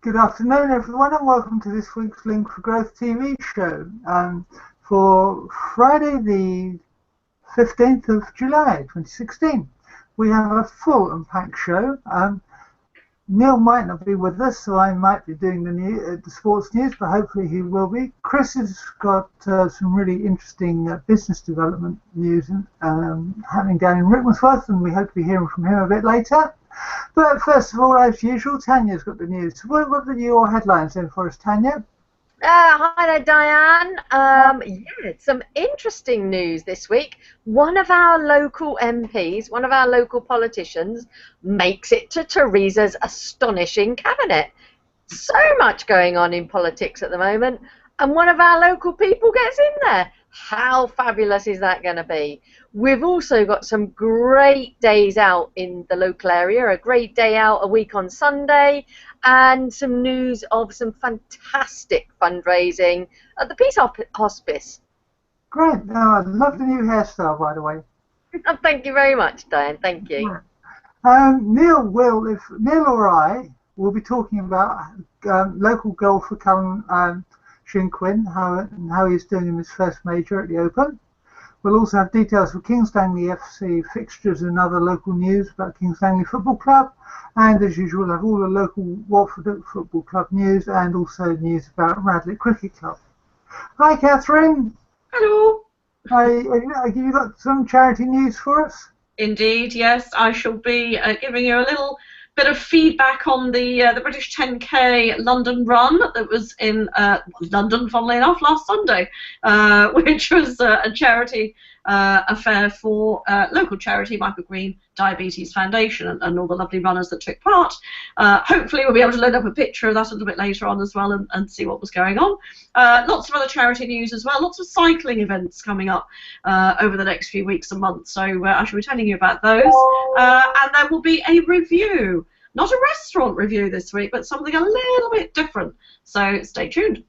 Good afternoon, everyone, and welcome to this week's Link for Growth TV show for Friday, the 15th of July, 2016. We have a full and packed show. Neal might not be with us, so I might be doing the sports news, but hopefully he will be. Chris has got some really interesting business development news happening down in Rickmansworth, and we hope to be hearing from him a bit later. But first of all, as usual, Tania's got the news. So what are your headlines then for us, Tania? Hi there, Diane. Yeah, some interesting news this week. One of our local MPs, one of our local politicians, makes it to Teresa's astonishing cabinet. So much going on in politics at the moment, and one of our local people gets in there. How fabulous is that going to be? We've also got some great days out in the local area, a great day out a week on Sunday, and some news of some fantastic fundraising at the Peace Hospice. Great. Now, I love the new hairstyle, by the way. Oh, thank you very much, Diane. Thank you. Neal or I will be talking about local golf for Callum Shinkwin, how he's doing in his first major at the Open. We'll also have details for Kings Langley FC fixtures and other local news about Kings Langley Football Club. And as usual, we'll have all the local Watford Football Club news and also news about Radlett Cricket Club. Hi, Catherine. Hello. Have you got some charity news for us? Indeed, yes. I shall be giving you a little bit of feedback on the British 10K London run that was in London, funnily enough, last Sunday, which was a charity affair for local charity Michael Green Diabetes Foundation and all the lovely runners that took part. Hopefully we'll be able to load up a picture of that a little bit later on as well and see what was going on. Lots of other charity news as well, lots of cycling events coming up over the next few weeks and months, so I shall be telling you about those. And there will be a review, not a restaurant review this week, but something a little bit different, so stay tuned.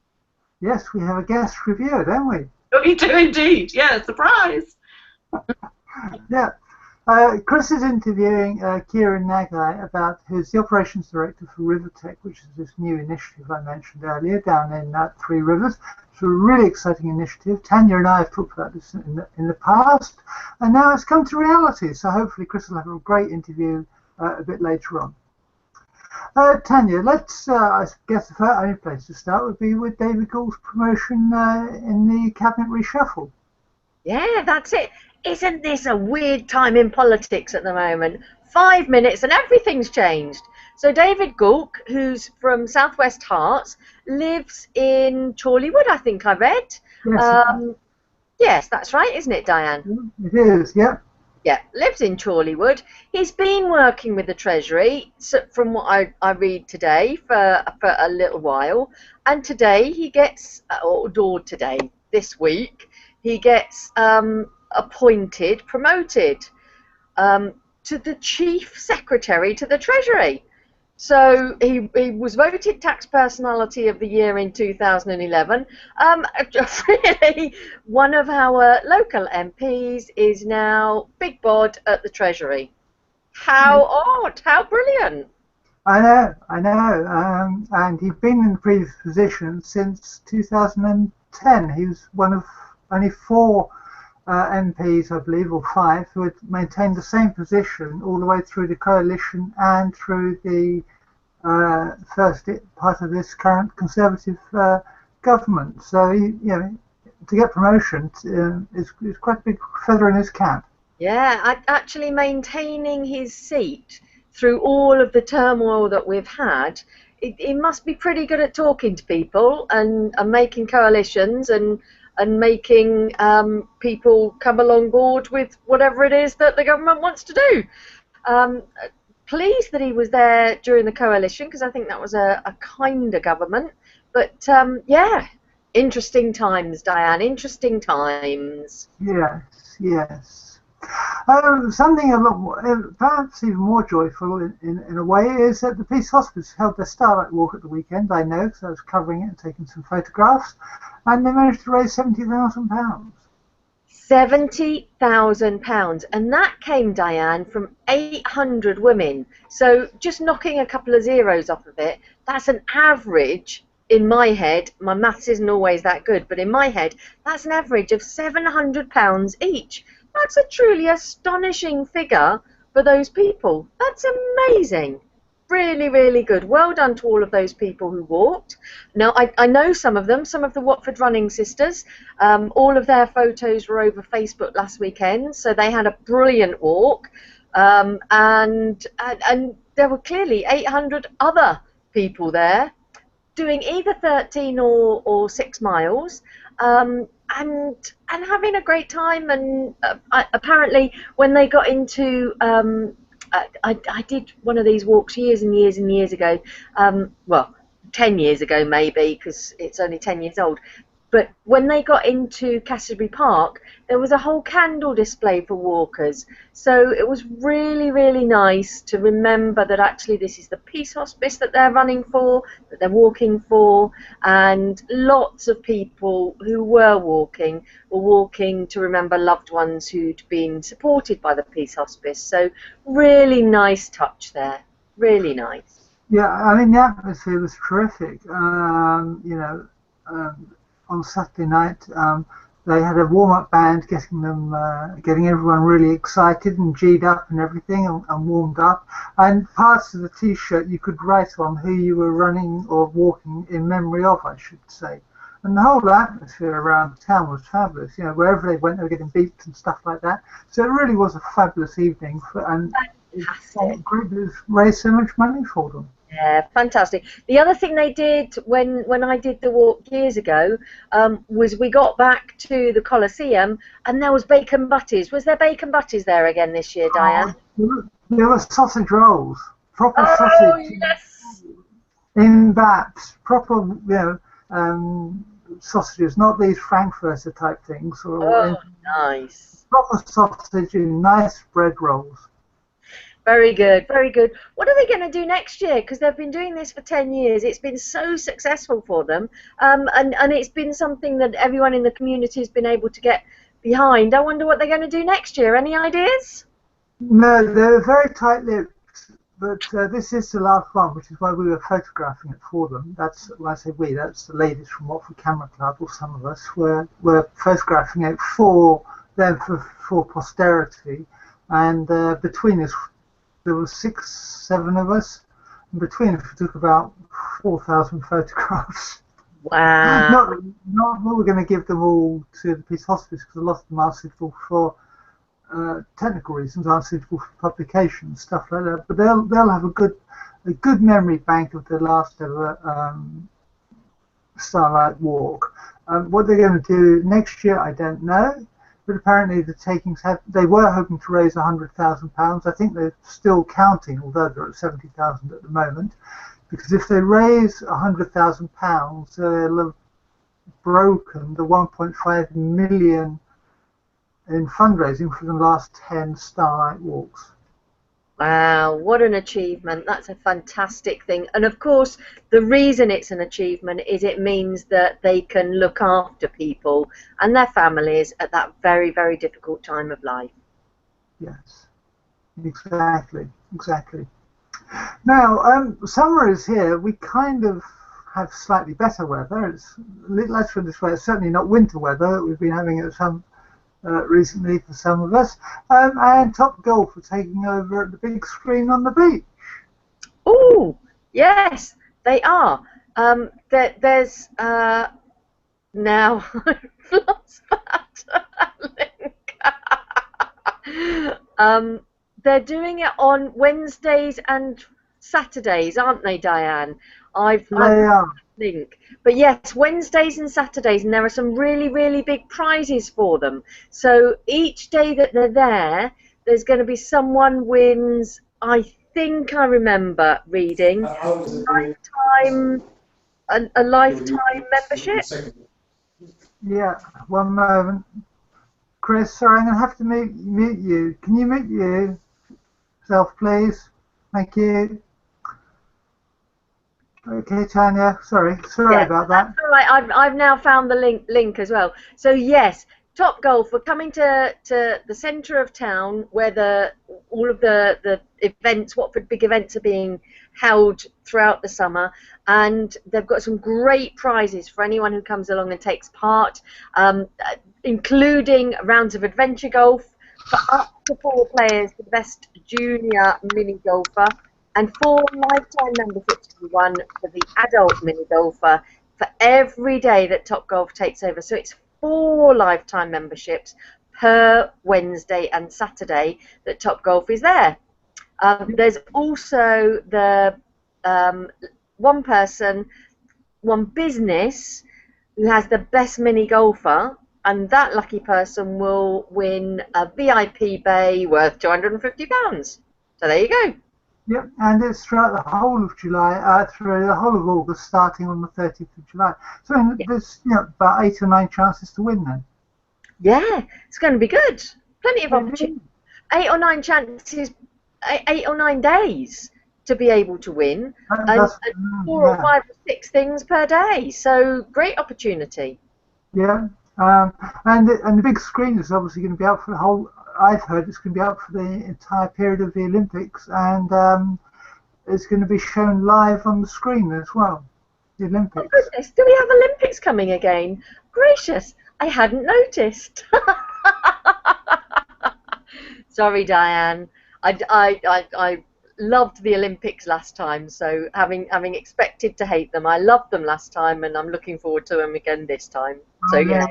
Yes, we have a guest reviewer, don't we? We do indeed, yeah, surprise. Yeah. Chris is interviewing Kieran Nagai about who's the operations director for Rivertech, which is this new initiative I mentioned earlier down in Three Rivers. It's a really exciting initiative. Tania and I have talked about this in the past, and now it's come to reality. So hopefully Chris will have a great interview a bit later on. Tania, let's, I guess the only place to start would be with David Gould's promotion in the cabinet reshuffle. Yeah, that's it. Isn't this a weird time in politics at the moment? 5 minutes and everything's changed. So David Gould, who's from Southwest Herts, lives in Chorleywood, I think I read. Yes, yes, that's right, isn't it, Diane? it is, yeah. Yeah, lives in Chorleywood. He's been working with the Treasury, so from what I read today, for a little while. And today he gets, or today, this week, he gets promoted to the Chief Secretary to the Treasury. So he was voted Tax Personality of the Year in 2011. Really, one of our local MPs is now Big Bod at the Treasury. How odd, how brilliant. I know, and he'd been in the previous position since 2010. He was one of only 4 MPs, I believe, or 5, who had maintained the same position all the way through the coalition and through the first part of this current Conservative government. So, to get promotion is quite a big feather in his cap. Yeah, actually maintaining his seat through all of the turmoil that we've had, he must be pretty good at talking to people and making coalitions and making people come along board with whatever it is that the government wants to do. Pleased that he was there during the coalition, because I think that was a kinder government. But yeah, interesting times, Diane, interesting times. Yes. Something a lot more, perhaps even more joyful in a way, is that the Peace Hospice held their Starlight walk at the weekend. I know, because I was covering it and taking some photographs, and they managed to raise £70,000. £70,000, and that came, Diane, from 800 women. So just knocking a couple of zeros off of it, that's an average. In my head, my maths isn't always that good, but in my head, that's an average of £700 each. That's a truly astonishing figure for those people. That's amazing. Really, really good. Well done to all of those people who walked. Now, I know some of them, some of the Watford Running Sisters. All of their photos were over Facebook last weekend, so they had a brilliant walk. And there were clearly 800 other people there doing either 13 or 6 miles, and having a great time. And apparently when they got into I did one of these walks years and years and years ago, well, 10 years ago maybe, because it's only 10 years old. But when they got into Canterbury Park, there was a whole candle display for walkers. So it was really, really nice to remember that actually this is the Peace Hospice that they're running for, that they're walking for, and lots of people who were walking to remember loved ones who'd been supported by the Peace Hospice. So really nice touch there, really nice. Yeah, I mean the atmosphere was terrific. On Saturday night, they had a warm-up band, getting everyone really excited and G'd up and everything, and warmed up. And parts of the T-shirt you could write on who you were running or walking in memory of, I should say. And the whole atmosphere around town was fabulous. You know, wherever they went, they were getting beats and stuff like that. So it really was a fabulous evening, and it raised so much money for them. Yeah, fantastic. The other thing they did when I did the walk years ago was we got back to the Coliseum and there was bacon butties. Was there bacon butties there again this year, Diane? There were sausage rolls, proper sausage. Yes. In baps, proper, sausages, not these Frankfurter type things. Nice. Proper sausage in nice bread rolls. Very good, very good. What are they going to do next year? Because they've been doing this for 10 years. It's been so successful for them, and it's been something that everyone in the community has been able to get behind. I wonder what they're going to do next year. Any ideas? No, they're very tight-lipped, but this is the last one, which is why we were photographing it for them. That's when I say we, that's the ladies from Watford Camera Club, or some of us, were photographing it for them for posterity, and between us, there were 6-7 of us, and between us we took about 4,000 photographs. Wow. Not we're going to give them all to the Peace Hospice, because a lot of them are suitable for technical reasons, aren't suitable for publication, stuff like that. But they'll have a good memory bank of the last ever Starlight walk. What they're going to do next year, I don't know. But apparently the takings they were hoping to raise £100,000. I think they're still counting, although they're at 70,000 at the moment. Because if they raise £100,000, they'll have broken the 1.5 million in fundraising for the last 10 Starlight walks. Wow, what an achievement. That's a fantastic thing. And of course, the reason it's an achievement is it means that they can look after people and their families at that very, very difficult time of life. Yes, exactly. Now, summer is here. We kind of have slightly better weather. Let's put it this way, it's certainly not winter weather. We've been having it recently for some of us, and Top Golf are taking over at the big screen on the beach. Oh, yes, they are. There's now I've lost that link. They're doing it on Wednesdays and Saturdays, aren't they, Diane? I've link. But yes, Wednesdays and Saturdays, and there are some really, really big prizes for them. So each day that they're there, there's going to be someone wins, I think I remember reading, a lifetime membership. Yeah, one moment. Chris, sorry, I'm going to have to mute you. Can you mute yourself, please? Thank you. Okay, Tania, sorry about that. That's all right. I've now found the link as well. So yes, Topgolf, we're coming to the centre of town where all of the events, Watford big events, are being held throughout the summer, and they've got some great prizes for anyone who comes along and takes part, including rounds of adventure golf for up to 4 players, the best junior mini golfer, and 4 lifetime memberships to be won for the adult mini golfer for every day that Topgolf takes over. So it's 4 lifetime memberships per Wednesday and Saturday that Topgolf is there. There's also the one person, one business who has the best mini golfer, and that lucky person will win a VIP bay worth £250. So there you go. Yep, and it's throughout the whole of July, through the whole of August, starting on the 30th of July. So there's about 8 or 9 chances to win then. Yeah, it's going to be good. Plenty of opportunity. 8 or 9 chances, 8 or 9 days to be able to win, and 4 or 5 or 6 things per day. So great opportunity. Yeah, and the big screen is obviously going to be out for the whole. I've heard it's going to be out for the entire period of the Olympics, and it's going to be shown live on the screen as well. The Olympics. Oh goodness, do we have Olympics coming again? Gracious, I hadn't noticed. Sorry, Diane. I loved the Olympics last time, so having expected to hate them, I loved them last time, and I'm looking forward to them again this time. So yeah.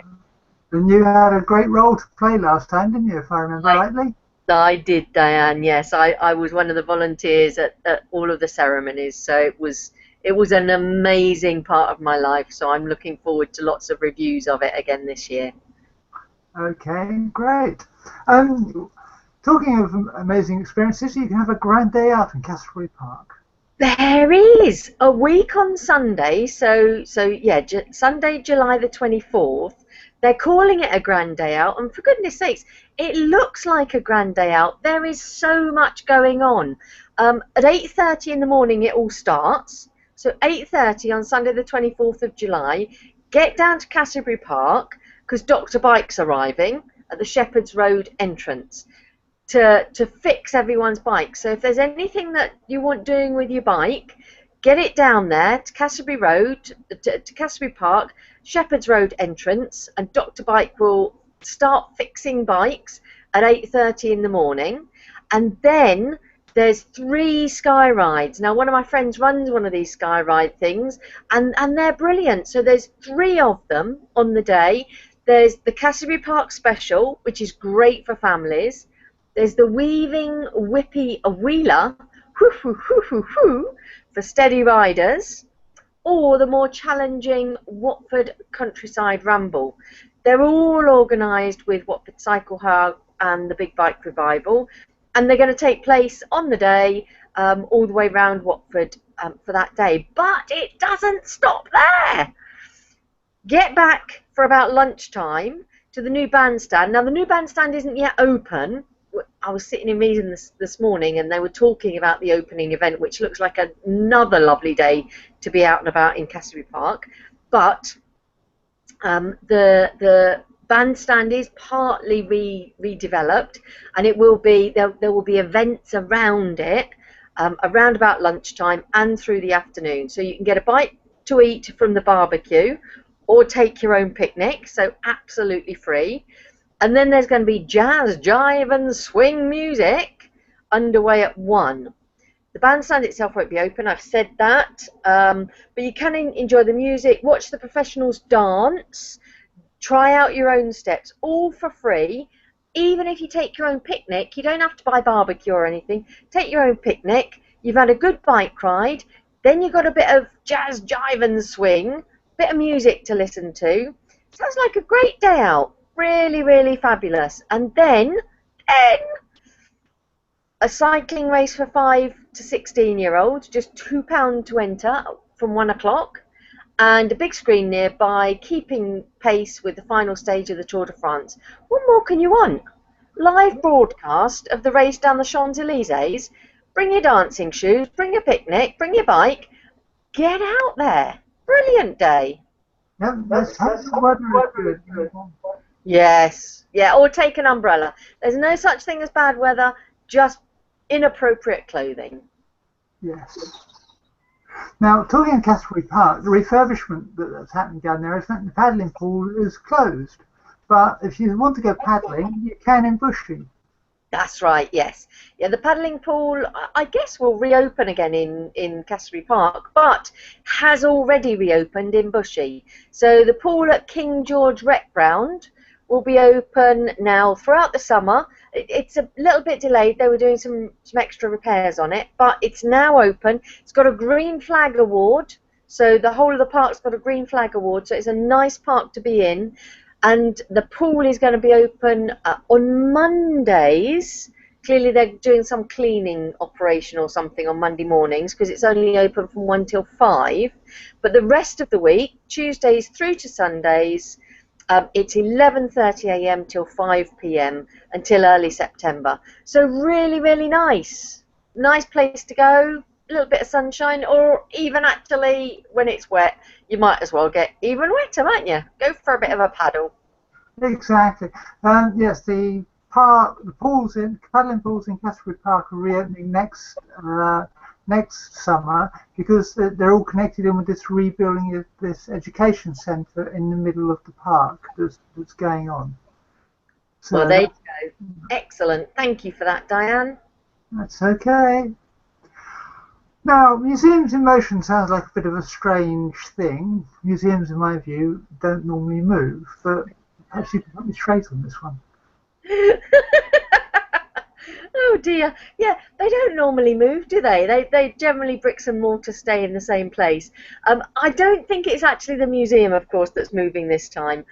And you had a great role to play last time, didn't you, if I remember rightly? I did, Diane, yes. I was one of the volunteers at all of the ceremonies, so it was an amazing part of my life, so I'm looking forward to lots of reviews of it again this year. Okay, great. Talking of amazing experiences, you can have a grand day out in Castlereagh Park. There is a week on Sunday, so yeah, Sunday, July the 24th. They're calling it a grand day out, and for goodness sakes, it looks like a grand day out. There is so much going on. At 8:30 in the morning it all starts. So 8:30 on Sunday the 24th of July, get down to Castlereagh Park, because Dr. Bike's arriving at the Shepherd's Road entrance to fix everyone's bike. So if there's anything that you want doing with your bike, get it down there to Castlereagh Road, to Castlereagh Park, Shepherd's Road entrance, and Dr. Bike will start fixing bikes at 8:30 in the morning. And then there's 3 sky rides. Now, one of my friends runs one of these sky ride things, and they're brilliant. So there's 3 of them on the day. There's the Castlereagh Park Special, which is great for families. There's the Weaving Whippy Wheeler, for steady riders, or the more challenging Watford Countryside Ramble. They're all organised with Watford Cycle Hub and the Big Bike Revival, and they're going to take place on the day, all the way around Watford for that day. But it doesn't stop there. Get back for about lunchtime to the new bandstand. Now, the new bandstand isn't yet open. I was sitting in meeting this morning, and they were talking about the opening event, which looks like another lovely day to be out and about in Castlereagh Park. But the bandstand is partly redeveloped, and it will be there will be events around it around about lunchtime and through the afternoon. So you can get a bite to eat from the barbecue, or take your own picnic. So absolutely free. And then there's going to be jazz, jive and swing music underway at 1. The bandstand itself won't be open, I've said that, but you can enjoy the music, watch the professionals dance, try out your own steps, all for free. Even if you take your own picnic, you don't have to buy barbecue or anything. Take your own picnic, you've had a good bike ride, then you've got a bit of jazz, jive and swing, bit of music to listen to. Sounds like a great day out. Really, really fabulous. And then a cycling race for 5 to 16-year-olds, just £2 to enter from 1 o'clock, and a big screen nearby, keeping pace with the final stage of the Tour de France. What more can you want? Live broadcast of the race down the Champs-Élysées. Bring your dancing shoes, bring your picnic, bring your bike. Get out there. Brilliant day. Yep, that's the weather is good. Yes. Yeah, or take an umbrella. There's no such thing as bad weather, just inappropriate clothing. Yes. Now, talking of Castle Park, the refurbishment that's happening down there is that the paddling pool is closed. But if you want to go paddling, you can in Bushy. That's right, yes. Yeah, the paddling pool, I guess, will reopen again in Castle Park, but has already reopened in Bushy. So the pool at King George Rec Ground will be open now throughout the summer. It's a little bit delayed. They were doing some extra repairs on it, but it's now open. It's got a green flag award, so the whole of the park's got a green flag award, so it's a nice park to be in. And the pool is going to be open on Mondays. Clearly they're doing some cleaning operation or something on Monday mornings because it's only open from 1 till 5. But the rest of the week, Tuesdays through to Sundays, it's 11:30 a.m. till 5 p.m. until early September. So really, really nice. Nice place to go. A little bit of sunshine, or even actually when it's wet, you might as well get even wetter, mightn't you? Go for a bit of a paddle. Exactly. Yes, the paddling pools in Castle Park are reopening next summer because they're all connected in with this rebuilding of this education centre in the middle of the park that's going on. So Well, there you go. Excellent. Thank you for that, Diane. That's okay. Now, museums in motion sounds like a bit of a strange thing. Museums, in my view, don't normally move, but perhaps you can put me straight on this one. Oh dear. Yeah, they don't normally move, do they? They generally bricks and mortar stay in the same place. I don't think it's actually the museum, of course, that's moving this time,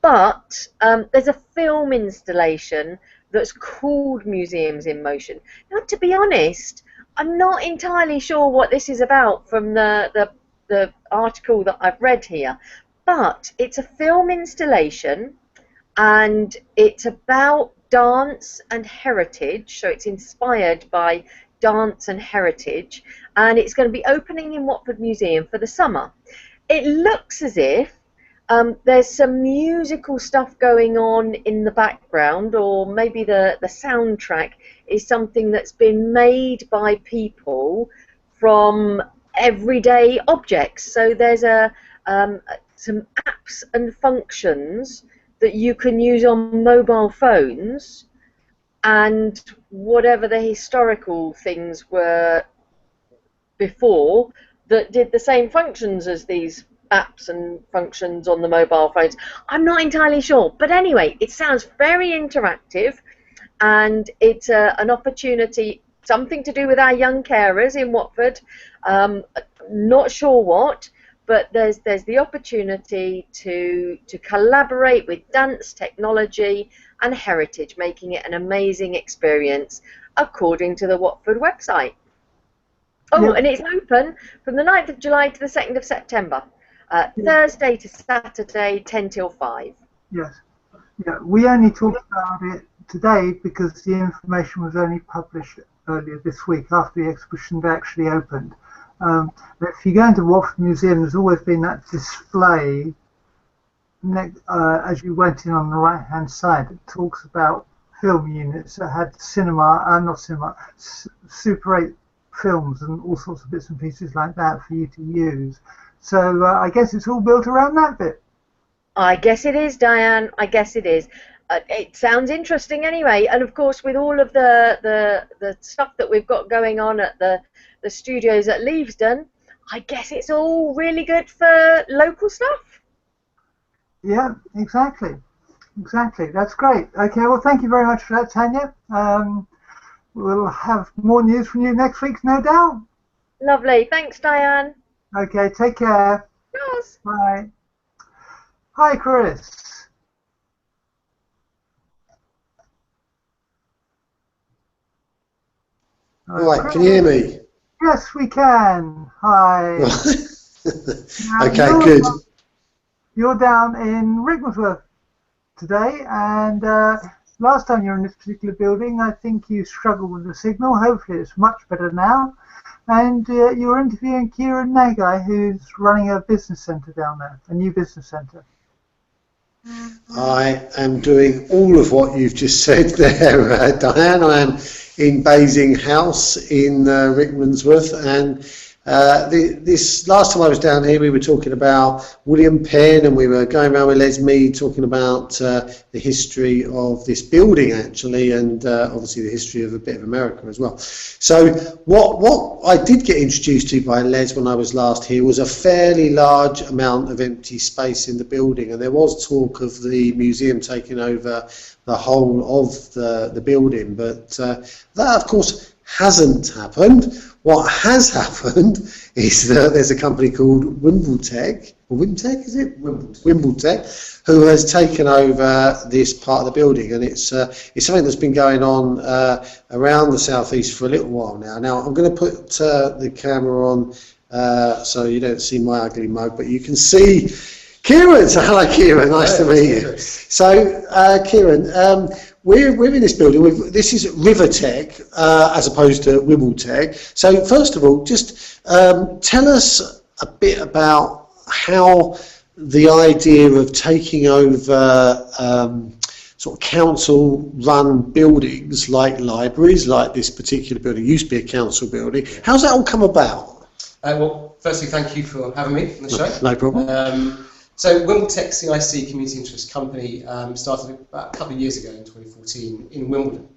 but there's a film installation that's called Museums in Motion. Now, to be honest, I'm not entirely sure what this is about from the article that I've read here, but it's a film installation and it's about dance and heritage, so it's inspired by dance and heritage, and it's going to be opening in Watford Museum for the summer. It looks as if there's some musical stuff going on in the background, or maybe the soundtrack is something that's been made by people from everyday objects. So there's some apps and functions that you can use on mobile phones, and whatever the historical things were before that did the same functions as these apps and functions on the mobile phones. I'm not entirely sure, but anyway, it sounds very interactive, and it's an opportunity, something to do with our young carers in Watford. Not sure what, but there's the opportunity to collaborate with dance, technology and heritage, making it an amazing experience according to the Watford website. Oh, yeah. And it's open from the 9th of July to the 2nd of September. Thursday to Saturday, 10 till 5. Yes. Yeah, we only talked about it today because the information was only published earlier this week after the exhibition had actually opened. If you go into Watford Museum, there's always been that display as you went in on the right hand side. It talks about film units that had Super 8 films and all sorts of bits and pieces like that for you to use. So I guess it's all built around that bit. I guess it is, Diane. I guess it is. It sounds interesting anyway, and of course with all of the stuff that we've got going on at the studios at Leavesden, I guess it's all really good for local stuff. Yeah, exactly. That's great. Okay, well, thank you very much for that, Tania. We'll have more news from you next week, no doubt. Lovely. Thanks, Diane. Okay, take care. Yes. Bye. Hi, Chris. All right, can you hear me? Yes, we can. Hi. Okay, good. You're down in Rickmansworth today, and last time you were in this particular building, I think you struggled with the signal. Hopefully it's much better now. And you were interviewing Kieran Nagai, who's running a business centre down there, a new business centre. I am doing all of what you've just said there, Diane. I am in Basing House in Rickmansworth, and this last time I was down here, we were talking about William Penn, and we were going around with Les Mead talking about the history of this building, actually, and obviously the history of a bit of America as well. So what I did get introduced to by Les when I was last here was a fairly large amount of empty space in the building, and there was talk of the museum taking over the whole of the building, but that of course hasn't happened. What has happened is that there's a company called Wimbletech, or Wimbletech, is it? Wimbletech, who has taken over this part of the building, and it's something that's been going on around the southeast for a little while now. Now I'm going to put the camera on so you don't see my ugly mug, but you can see Kieran. So hello, Kieran. Nice to meet you. So Kieran. We're in this building. This is Rivertech as opposed to Wimbletech. So first of all, just tell us a bit about how the idea of taking over sort of council-run buildings like libraries, like this particular building used to be a council building. How's that all come about? Well, firstly, thank you for having me on the show. No problem. So Wimbletech CIC Community Interest Company started about a couple of years ago in 2014 in Wimbledon.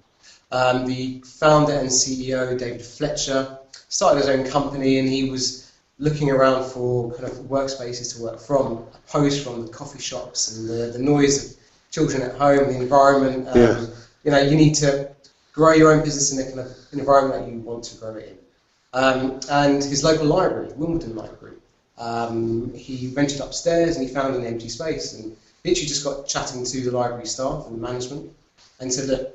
The founder and CEO, David Fletcher, started his own company, and he was looking around for kind of workspaces to work from, opposed from the coffee shops and the noise of children at home, the environment. You know, you need to grow your own business in a kind of environment that you want to grow it in. And his local library, Wimbledon Library, he ventured upstairs and he found an empty space, and literally just got chatting to the library staff and management and said, look,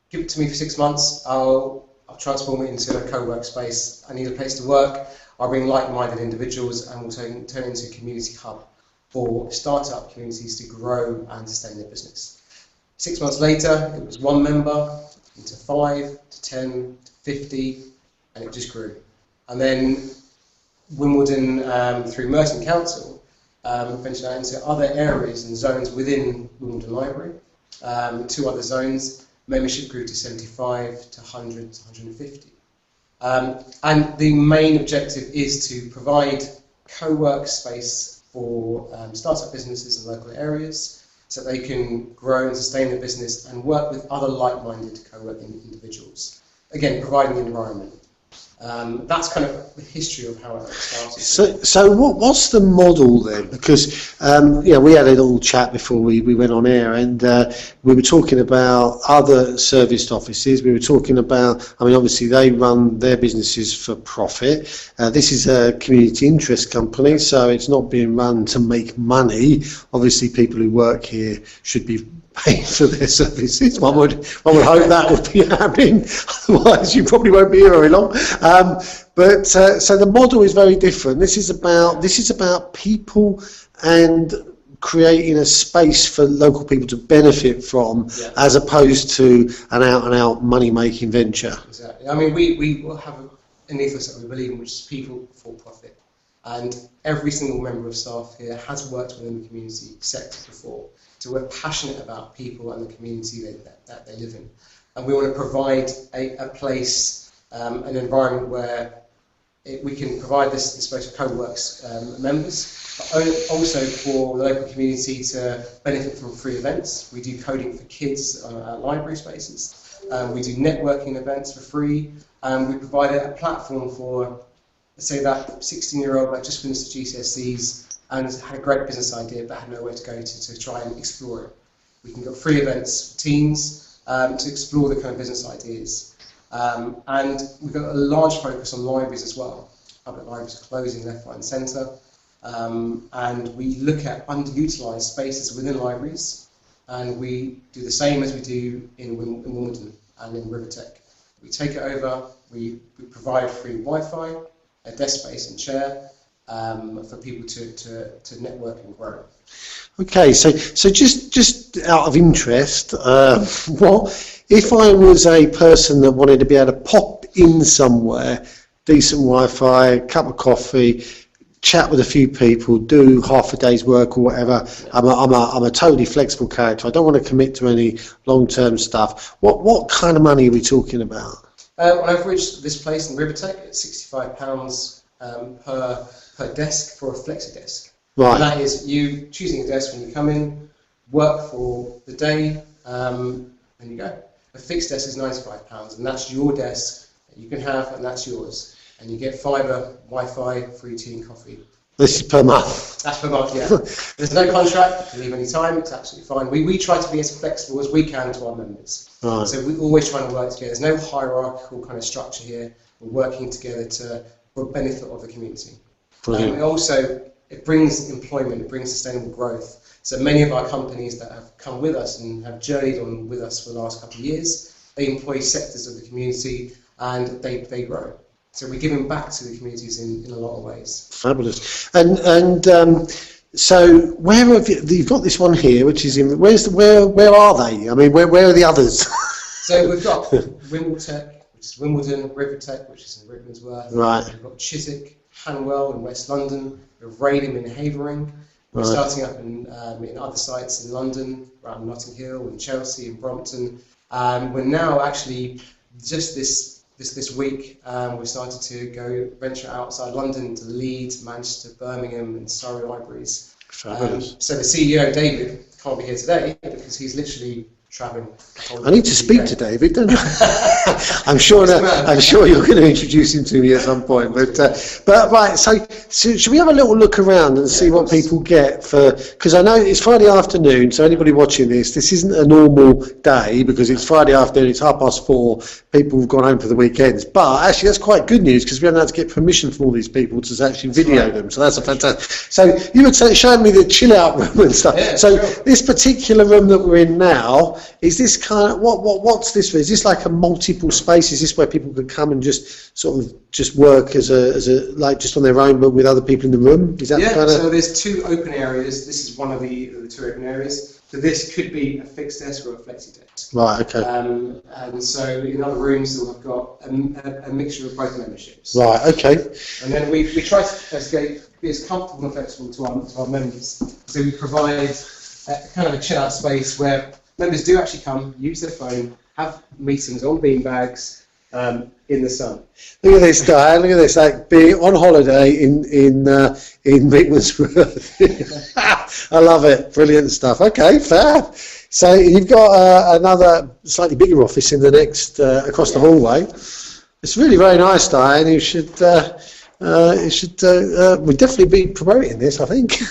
give it to me for 6 months, I'll transform it into a co-work space. I need a place to work, I'll bring like-minded individuals, and we'll turn it into a community hub for startup communities to grow and sustain their business. 6 months later, it was 1 member, into 5, to 10, to 50, and it just grew. And then Wimbledon, through Merton Council, ventured out into other areas and zones within Wimbledon Library. 2 other zones, membership grew to 75, to 100, to 150. And the main objective is to provide co-work space for startup businesses in local areas so they can grow and sustain their business and work with other like-minded co-working individuals. Again, providing the environment. That's kind of the history of how it started. So what's the model then? Because we had a little chat before we went on air, and we were talking about other serviced offices. We were talking about, I mean, obviously they run their businesses for profit. This is a community interest company, so it's not being run to make money. Obviously, people who work here should be paying for their services. One would hope that would be happening. Otherwise, you probably won't be here very long. But so the model is very different. This is about people and creating a space for local people to benefit from, as opposed to an out-and-out money-making venture. Exactly. I mean, we have an ethos that we believe in, which is people for profit. And every single member of staff here has worked within the community sector before. So we're passionate about people and the community that they live in. And we want to provide a place, an environment where we can provide this space for co-works members, but also for the local community to benefit from free events. We do coding for kids at library spaces. We do networking events for free. We provide a platform for, let's say, that 16-year-old that just finished the GCSEs and had a great business idea but had nowhere to go to try and explore it. We can get free events for teens to explore the kind of business ideas. And we've got a large focus on libraries as well. Public libraries are closing left, right and centre. And we look at underutilised spaces within libraries, and we do the same as we do in Wimbledon and in Rivertech. We take it over, we provide free Wi-Fi, a desk space and chair, for people to network and grow. Okay, so just out of interest, what if I was a person that wanted to be able to pop in somewhere, decent Wi-Fi, cup of coffee, chat with a few people, do half a day's work or whatever. I'm a totally flexible character. I don't want to commit to any long-term stuff. What kind of money are we talking about? On average, this place in Rivertech, it's £65 per desk for a flexi desk. Right. And that is you choosing a desk when you come in, work for the day, and you go. A fixed desk is £95, and that's your desk that you can have, and that's yours. And you get fibre, Wi-Fi, free tea and coffee. This is per month. That's per month, yeah. There's no contract. You can leave any time. It's absolutely fine. We try to be as flexible as we can to our members. Right. So we're always trying to work together. There's no hierarchical kind of structure here. We're working together for the benefit of the community. Brilliant. And also, it brings employment. It brings sustainable growth. So many of our companies that have come with us and have journeyed on with us for the last couple of years, they employ sectors of the community and they grow. So we're giving back to the communities in a lot of ways. Fabulous. And so where have you've got this one here, which is in where are they? I mean, where are the others? So we've got Wimbledon, which is Wimbledon, Rivertech, which is in Rickmansworth. Right. We've got Chiswick, Hanwell in West London. We've Raynham in Havering. We're starting up in other sites in London, around Notting Hill and Chelsea and Brompton. We're now actually just this week we started to venture outside London to Leeds, Manchester, Birmingham and Surrey libraries. So the CEO, David, can't be here today because he's literally travelling. I need to speak to David, don't I? I'm sure you're going to introduce him to me at some point. But right, so should we have a little look around and see what people get for? Because I know it's Friday afternoon, so anybody watching this isn't a normal day because it's Friday afternoon. It's 4:30. People have gone home for the weekends. But actually, that's quite good news because we haven't had to get permission from all these people to actually video them. So that's a fantastic. So you were showing me the chill out room and stuff. Yeah, so sure. This particular room that we're in now. Is this kind of what's this? Is this like a multiple space? Is this where people can come and just sort of just work as a like just on their own, but with other people in the room? Is that kind of? So there's two open areas. This is one of the two open areas. So this could be a fixed desk or a flexi desk. Right. Okay. And so in other rooms we've got a mixture of both memberships. Right. Okay. And then we try to be as comfortable and flexible to our members. So we provide kind of a chill out space where members do actually come, use their phone, have meetings on beanbags in the sun. Look at this, Diane. Look at this. Like being on holiday in Rickmansworth. I love it. Brilliant stuff. Okay, fab. So you've got another slightly bigger office in the next across the hallway. It's really very nice, Diane. You should we'll definitely be promoting this, I think.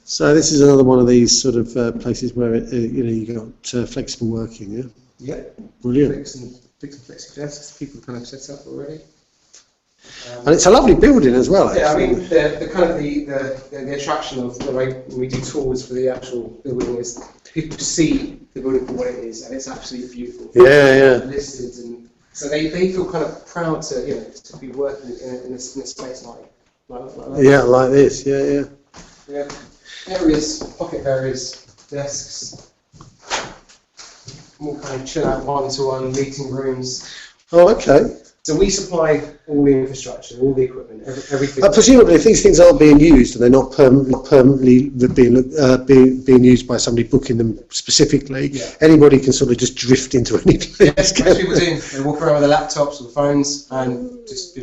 So this is another one of these sort of places where you got flexible working, yeah. Yeah. Brilliant. Fix and flexi desks. People kind of set up already. And it's a lovely building as well. Actually. Yeah, I mean the kind of the attraction of the way we do tours for the actual building is people see the building for what it is, and it's absolutely beautiful. Yeah. Listed, and so they feel kind of proud to be working in a space like that. Yeah, like this. Yeah. Yeah. Areas, pocket areas, desks, more kind of chill out one-to-one meeting rooms. Oh, okay. So we supply all the infrastructure, all the equipment, everything. Presumably, if these things aren't being used and they're not permanently being used by somebody booking them specifically, anybody can sort of just drift into any place. Yes, most people do. They walk around with their laptops or phones and just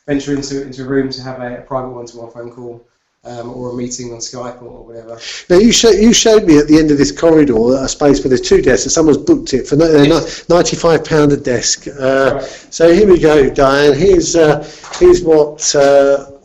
venture into a room to have a private one-to-one phone call. Or a meeting on Skype or whatever. Now you showed me at the end of this corridor a space where there's two desks and someone's booked it for £95 a desk. So here we go, Diane. Here's what. So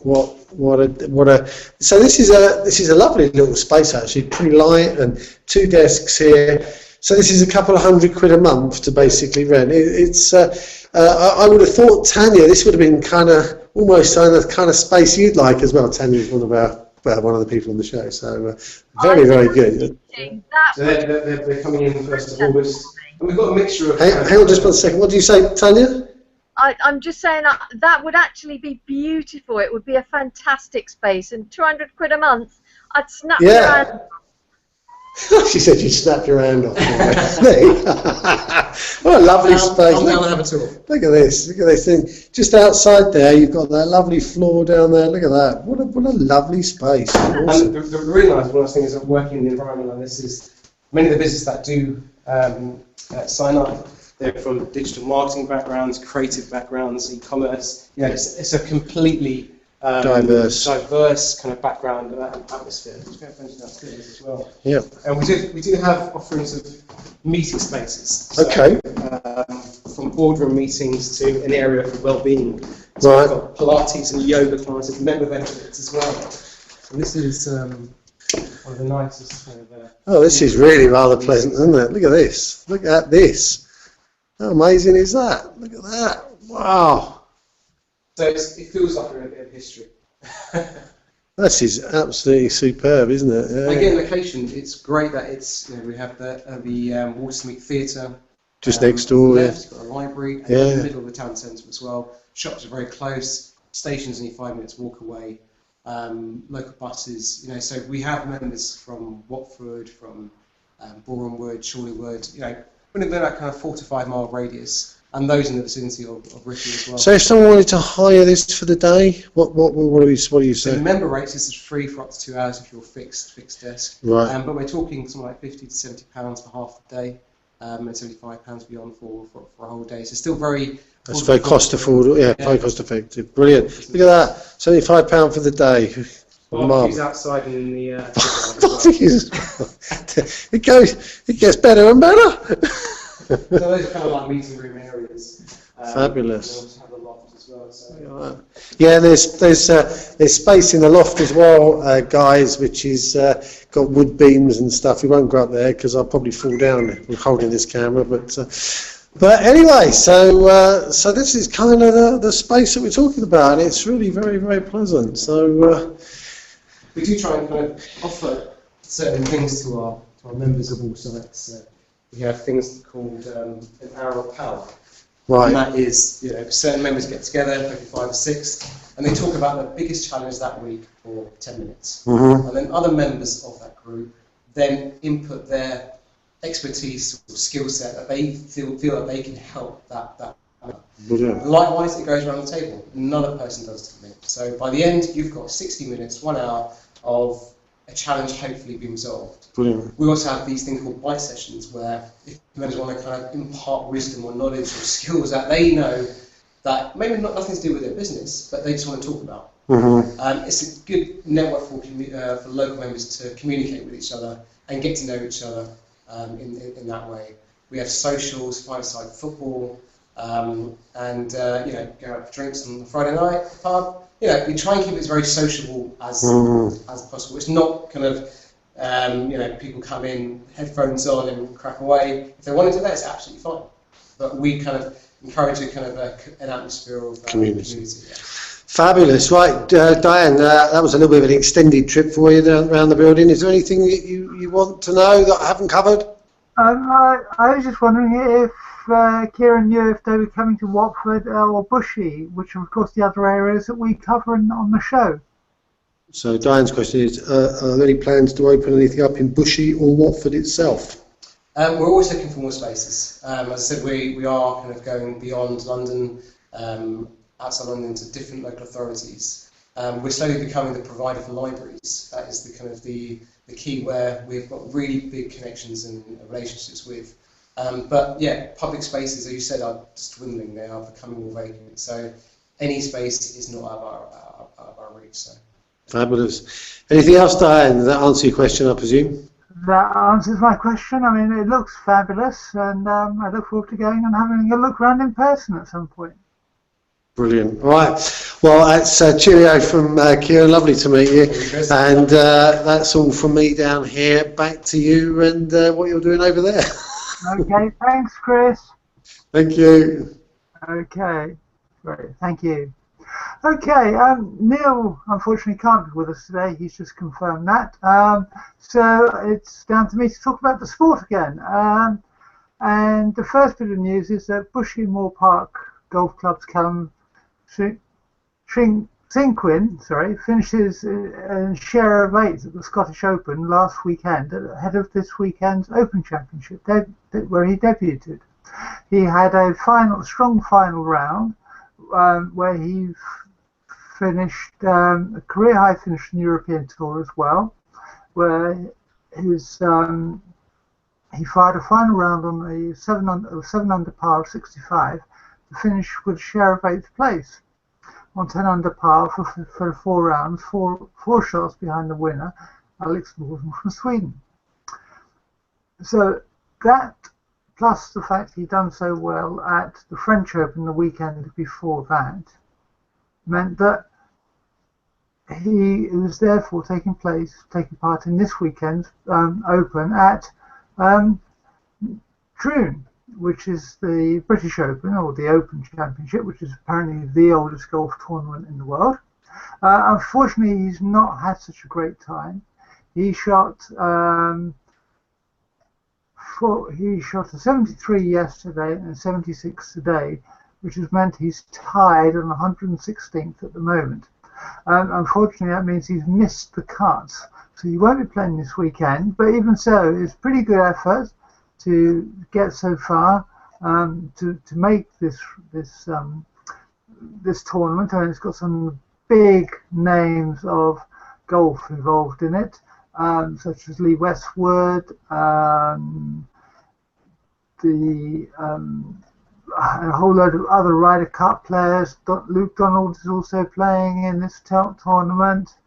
this is a lovely little space actually, pretty light and two desks here. So this is a couple of £100 a month to basically rent. It's I would have thought, Tania, this would have been kind of almost the kind of space you'd like as well. Tania's one of the people on the show, so very good. So they're coming in the 1st of August, and we've got a mixture of. Hang on just one second. What do you say, Tania? I'm just saying that would actually be beautiful. It would be a fantastic space, and £200 a month. I'd snap your hand. She said you'd snap your hand off. What a lovely space. I'm down and have a tour. Look at this thing. Just outside there, you've got that lovely floor down there. Look at that. What a lovely space. Awesome. And the really nice one I think is that working in the environment like this is many of the businesses that do sign up, they're from digital marketing backgrounds, creative backgrounds, e-commerce. You know, it's a completely diverse kind of background and atmosphere. Which we have mentioned upstairs as well. Yeah. And we do have offerings of meeting spaces. So, Okay. From boardroom meetings to an area for well-being. So Right. we've got Pilates and yoga classes, member benefits as well. And this is one of the nicest kind of. Oh, this is really rather pleasant, isn't it? Look at this. Look at this. How amazing is that? Look at that. Wow. So it feels like we're in a bit of history. This is absolutely superb, isn't it? Yeah. Again, location, it's great that it's, we have the Watersmeet Theatre. Just next door, yeah. Left, got a library, and Yeah. in the middle of the town centre as well. Shops are very close, stations only 5 minutes walk away, local buses, so we have members from Watford, from Borehamwood, Chorleywood, within that kind of 4 to 5 mile radius. And those in the vicinity of Ripley as well. So if someone wanted to hire this for the day, what do you So say? the member rates, this is free for up to 2 hours if you're fixed desk. Right. But we're talking something like £50 to £70 for half the day, and £75 beyond for a whole day. So still very. That's very cost affordable. Yeah, very cost effective. Brilliant. Look at that. £75 for the day. Barbecues outside in the. It gets better and better. So those are kind of like meeting room areas. Fabulous. We also have the loft as well. So. Yeah, there's space in the loft as well, guys, which is got wood beams and stuff. We won't go up there because I'll probably fall down holding this camera. But anyway, so this is kind of the space that we're talking about. And it's really very, very pleasant. So we do try and kind of offer certain things to our members of all sites. We have things called an hour of power. right. And that is, certain members get together, maybe 5 or 6, and they talk about the biggest challenge that week for 10 minutes. Mm-hmm. And then other members of that group then input their expertise or skill set that they feel that they can help that. Brilliant. Likewise, it goes around the table. Another person does 10 minutes. So by the end, you've got 60 minutes, 1 hour of a challenge hopefully being resolved. Brilliant. We also have these things called bite sessions where if members want to kind of impart wisdom or knowledge or skills that they know that maybe nothing to do with their business, but they just want to talk about. Mm-hmm. It's a good network for local members to communicate with each other and get to know each other in that way. We have socials, five-a-side football, and go out for drinks on the Friday night, pub. We try and keep it as very sociable as possible. It's not kind of people come in, headphones on and crack away. If they want to do that, it's absolutely fine. But we kind of encourage a kind of an atmosphere of community. Yeah. Fabulous. Right, Diane, that was a little bit of an extended trip for you around the building. Is there anything that you want to know that I haven't covered? I was just wondering if Kieran knew if they were coming to Watford or Bushy, which are of course the other areas that we cover on the show. So Diane's question is, are there any plans to open anything up in Bushy or Watford itself? We're always looking for more spaces. As I said, we are kind of going beyond London, outside London to different local authorities. We're slowly becoming the provider for libraries. That is the kind of the key where we've got really big connections and relationships with. But yeah, public spaces, as you said, are just dwindling. They are becoming more vacant. So any space is not out of our reach. So. Fabulous. Anything else, Diane? Does that answer your question, I presume? That answers my question. I mean, it looks fabulous, and I look forward to going and having a look around in person at some point. Brilliant. All right. Well, that's cheerio from Kieran. Lovely to meet you. And that's all from me down here. Back to you and what you're doing over there. Okay. Thanks, Chris. Thank you. Okay. Great. Thank you. Okay. Neal unfortunately can't be with us today. He's just confirmed that. So it's down to me to talk about the sport again. And the first bit of news is that Bushy Moor Park Golf Club's Callum Shinkwin, finishes share of 8 at the Scottish Open last weekend, ahead of this weekend's Open Championship, where he debuted. He had a strong final round where he finished a career high finish in the European Tour as well, where he fired a final round on a 7 under par of 65 to finish with a share of 8th place. On 10 under par for 4 rounds, four shots behind the winner, Alex Norton from Sweden. So that, plus the fact he'd done so well at the French Open the weekend before that, meant that he was therefore taking part in this weekend's Open at Troon, which is the British Open, or the Open Championship, which is apparently the oldest golf tournament in the world. Unfortunately, he's not had such a great time. He shot a 73 yesterday and a 76 today, which has meant he's tied on 116th at the moment. Unfortunately, that means he's missed the cuts, so he won't be playing this weekend. But even so, it's pretty good effort to get so far, to make this tournament, and it's got some big names of golf involved in it, such as Lee Westwood, a whole load of other Ryder Cup players. Luke Donald is also playing in this tournament.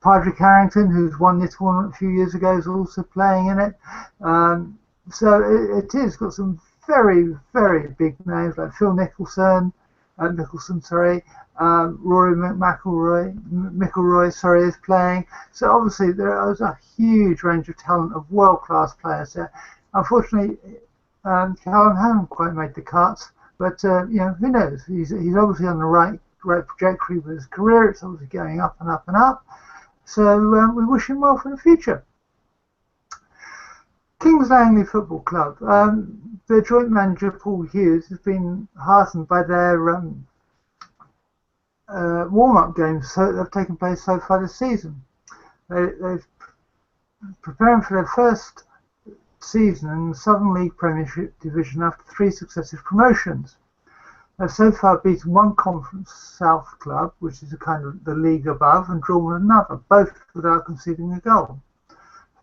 Padraig Harrington, who's won this tournament a few years ago, is also playing in it. So it is got some very, very big names like Phil Mickelson, Rory McIlroy, is playing. So obviously there is a huge range of talent of world-class players there. Unfortunately, Callum hasn't quite made the cuts, but who knows? He's obviously on the right trajectory with his career. It's obviously going up and up and up. So we wish him well for the future. Kings Langley Football Club. Their joint manager, Paul Hughes, has been heartened by their warm-up games that have taken place so far this season. They've preparing for their first season in the Southern League Premiership Division after 3 successive promotions. They've so far beaten one Conference South club, which is a kind of the league above, and drawn with another, both without conceding a goal.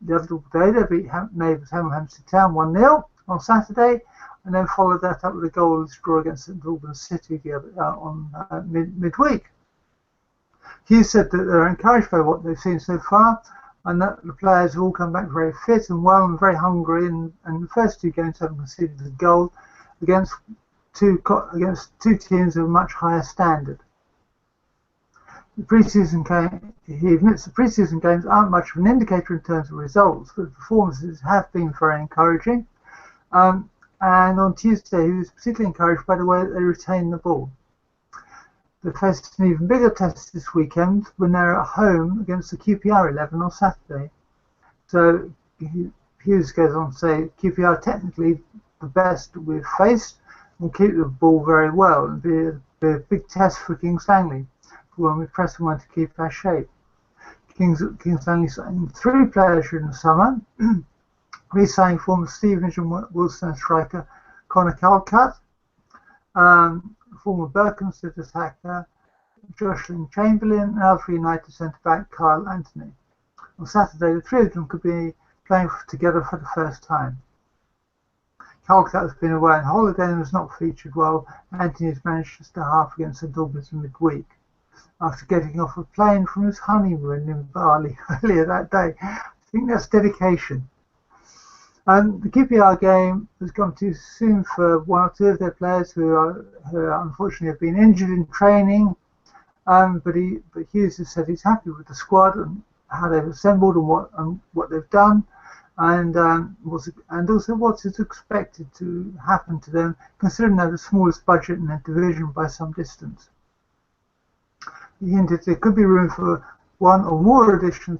The other day they beat neighbours Hemel Hempstead Town 1-0 on Saturday, and then followed that up with a goalless draw against St Albans City on midweek. Hughes said that they're encouraged by what they've seen so far, and that the players have all come back very fit and well and very hungry, and the first 2 games haven't conceded a goal against two teams of a much higher standard. He admits the pre-season games aren't much of an indicator in terms of results, but the performances have been very encouraging. And on Tuesday, he was particularly encouraged by the way that they retained the ball. They faced an even bigger test this weekend when they're at home against the QPR 11 on Saturday. So Hughes goes on to say QPR technically the best we've faced, will keep the ball very well and be a big test for Kings Langley when we press them on to keep our shape. Kings Langley signed 3 players during the summer, re-signing former Stevenage and Wilson striker Conor Calcutt, former Berkhamsted attacker Jocelyn Chamberlain, and Alpha United centre-back Kyle Anthony. On Saturday, the 3 of them could be playing together for the first time. Calcutt has been away on holiday and has not featured well. Anthony has managed to start half against St Albans in midweek after getting off a plane from his honeymoon in Bali earlier that day. I think that's dedication. The QPR game has gone too soon for 1 or 2 of their players who unfortunately have been injured in training. But Hughes has said he's happy with the squad and how they've assembled and what they've done. And also what is expected to happen to them, considering they're the smallest budget in their division by some distance. He hinted there could be room for 1 or more additional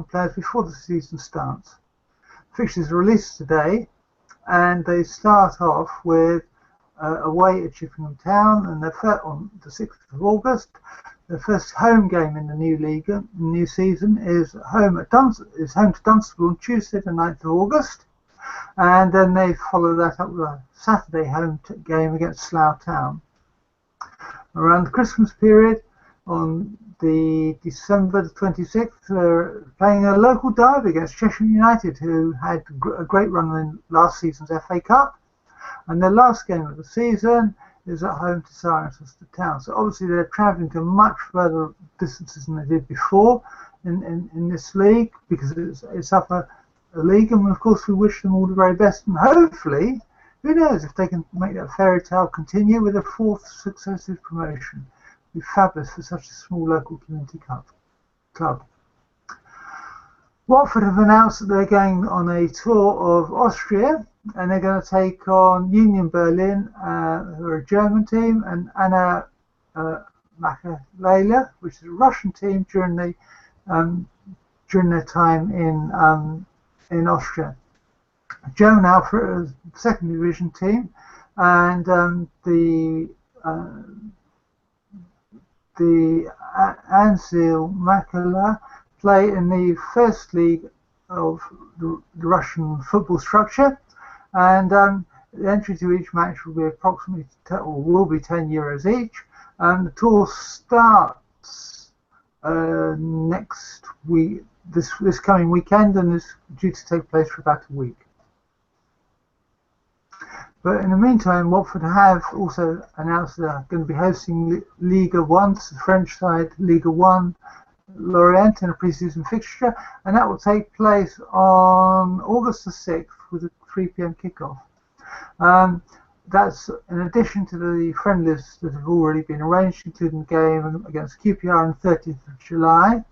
players before the season starts. Fixtures are released today, and they start off with away at Chippenham Town, and on the 6th of August. The first home game in the new season is home to Dunstable on Tuesday, the 9th of August, and then they follow that up with a Saturday home game against Slough Town. Around the Christmas period, on the December the 26th, they're playing a local derby against Cheshire United, who had a great run in last season's FA Cup, and their last game of the season is at home to Cirencester Town. So obviously they're travelling to much further distances than they did before in this league, because it's up a league, and of course we wish them all the very best, and hopefully, who knows, if they can make that fairy tale continue with a 4th successive promotion. It'd be fabulous for such a small local community club. Watford have announced that they're going on a tour of Austria, and they're going to take on Union Berlin, who are a German team, and Anna Makalala, which is a Russian team, during their time in Austria. German Alpha is the 2nd division team, and the Ansil Makala play in the first league of the Russian football structure, and the entry to each match will be approximately will be €10 each, and the tour starts next week, this coming weekend, and is due to take place for about a week. But in the meantime, Watford have also announced they're going to be hosting Liga 1, the French side, Liga 1, Lorient, in a pre-season fixture, and that will take place on August the 6th with a 3 p.m. kickoff. That's in addition to the friendlies that have already been arranged, including the game against QPR on 30th of July,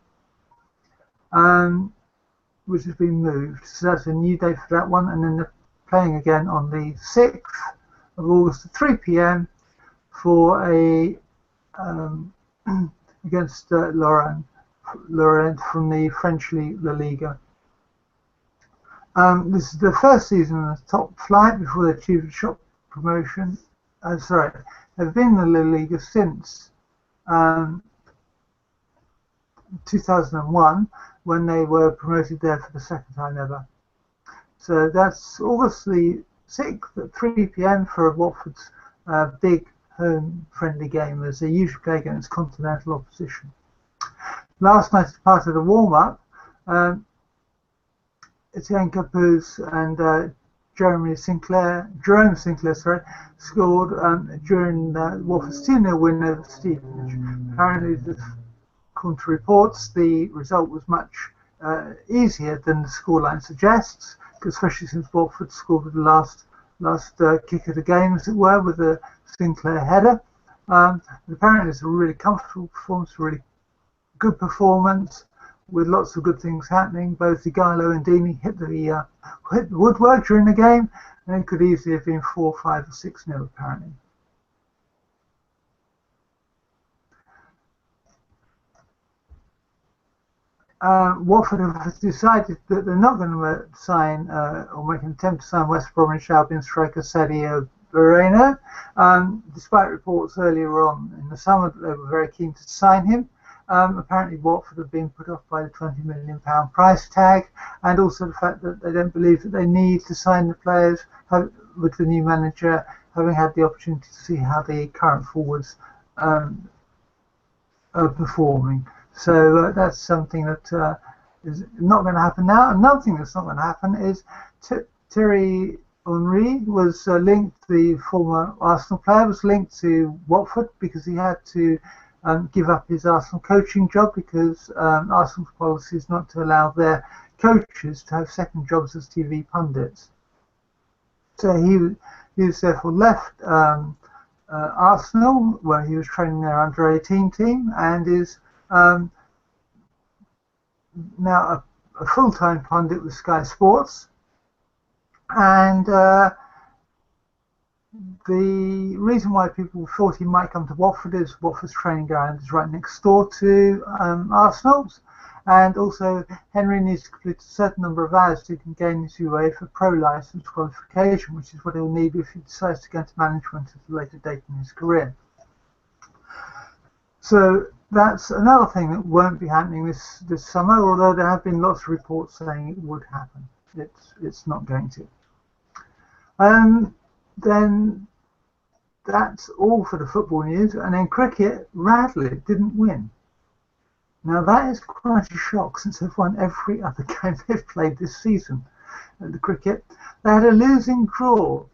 which has been moved. So that's a new day for that one, and then they're playing again on the 6th of August at 3 p.m. for a against Lorient from the French La Liga. This is the first season in the top flight before they achieved a shop promotion. They've been in the La Liga since 2001, when they were promoted there for the 2nd time ever. So that's August the 6th at 3 p.m. for Watford's big home friendly game, as they usually play against continental opposition. Last night, as part of the warm-up, Etienne Capuz and Jerome Sinclair, scored during Watford's 2-0 win over Stevenage. Apparently, according to reports, the result was much easier than the scoreline suggests, especially since Watford scored with the last kick of the game, as it were, with a Sinclair header. Apparently, it's a really comfortable performance, a really good performance, with lots of good things happening. Both Igalo and Dini hit the woodwork during the game, and it could easily have been 4, 5, or 6-0 apparently. Watford have decided that they're not going to sign or make an attempt to sign West Bromwich Albion striker Sadio Moreno, despite reports earlier on in the summer that they were very keen to sign him. Apparently Watford have been put off by the £20 million price tag, and also the fact that they don't believe that they need to sign the players with the new manager, having had the opportunity to see how the current forwards are performing. So that's something that is not going to happen now. Another thing that's not going to happen is Thierry Henry was linked, the former Arsenal player, was linked to Watford because he had to give up his Arsenal coaching job, because Arsenal's policy is not to allow their coaches to have second jobs as TV pundits. So he was therefore left Arsenal, where he was training their under-18 team, and is now a full-time pundit with Sky Sports. And the reason why people thought he might come to Watford is Watford's training ground is right next door to Arsenal's, And also, Henry needs to complete a certain number of hours to gain his UEFA Pro license qualification, which is what he'll need if he decides to go into management at a later date in his career. So that's another thing that won't be happening this summer, although there have been lots of reports saying it would happen. It's not going to. Then that's all for the football news. And then cricket, Radlett didn't win. Now that is quite a shock since they've won every other game they've played this season at the cricket. They had a losing draw,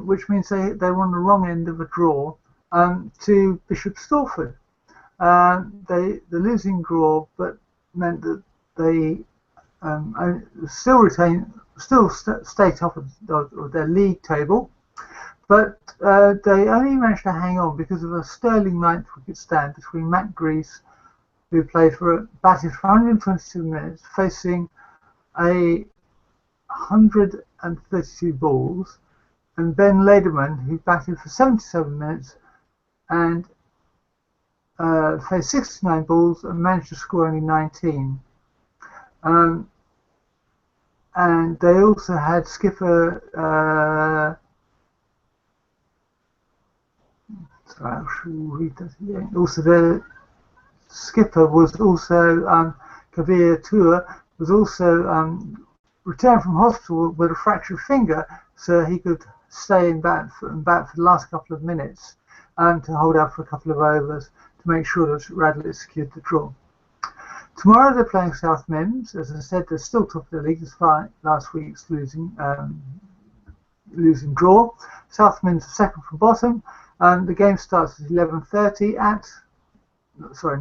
which means they were on the wrong end of a draw to Bishop Stortford. The losing draw, but meant that they still stay top of their league table, but they only managed to hang on because of a sterling ninth wicket stand between Matt Greaves, who batted for 122 minutes, facing 132 balls, and Ben Lederman, who batted for 77 minutes and faced 69 balls and managed to score only 19. And they also had skipper, sorry, I should read that again. Also, the skipper was also, Kabir Tour, was also returned from hospital with a fractured finger, so he could stay in bat for the last couple of minutes to hold out for a couple of overs to make sure that Radlett secured the draw. Tomorrow they're playing South Mims. As I said, they're still top of the league despite last week's losing draw. South Mims are second from bottom. The game starts at 11:30 at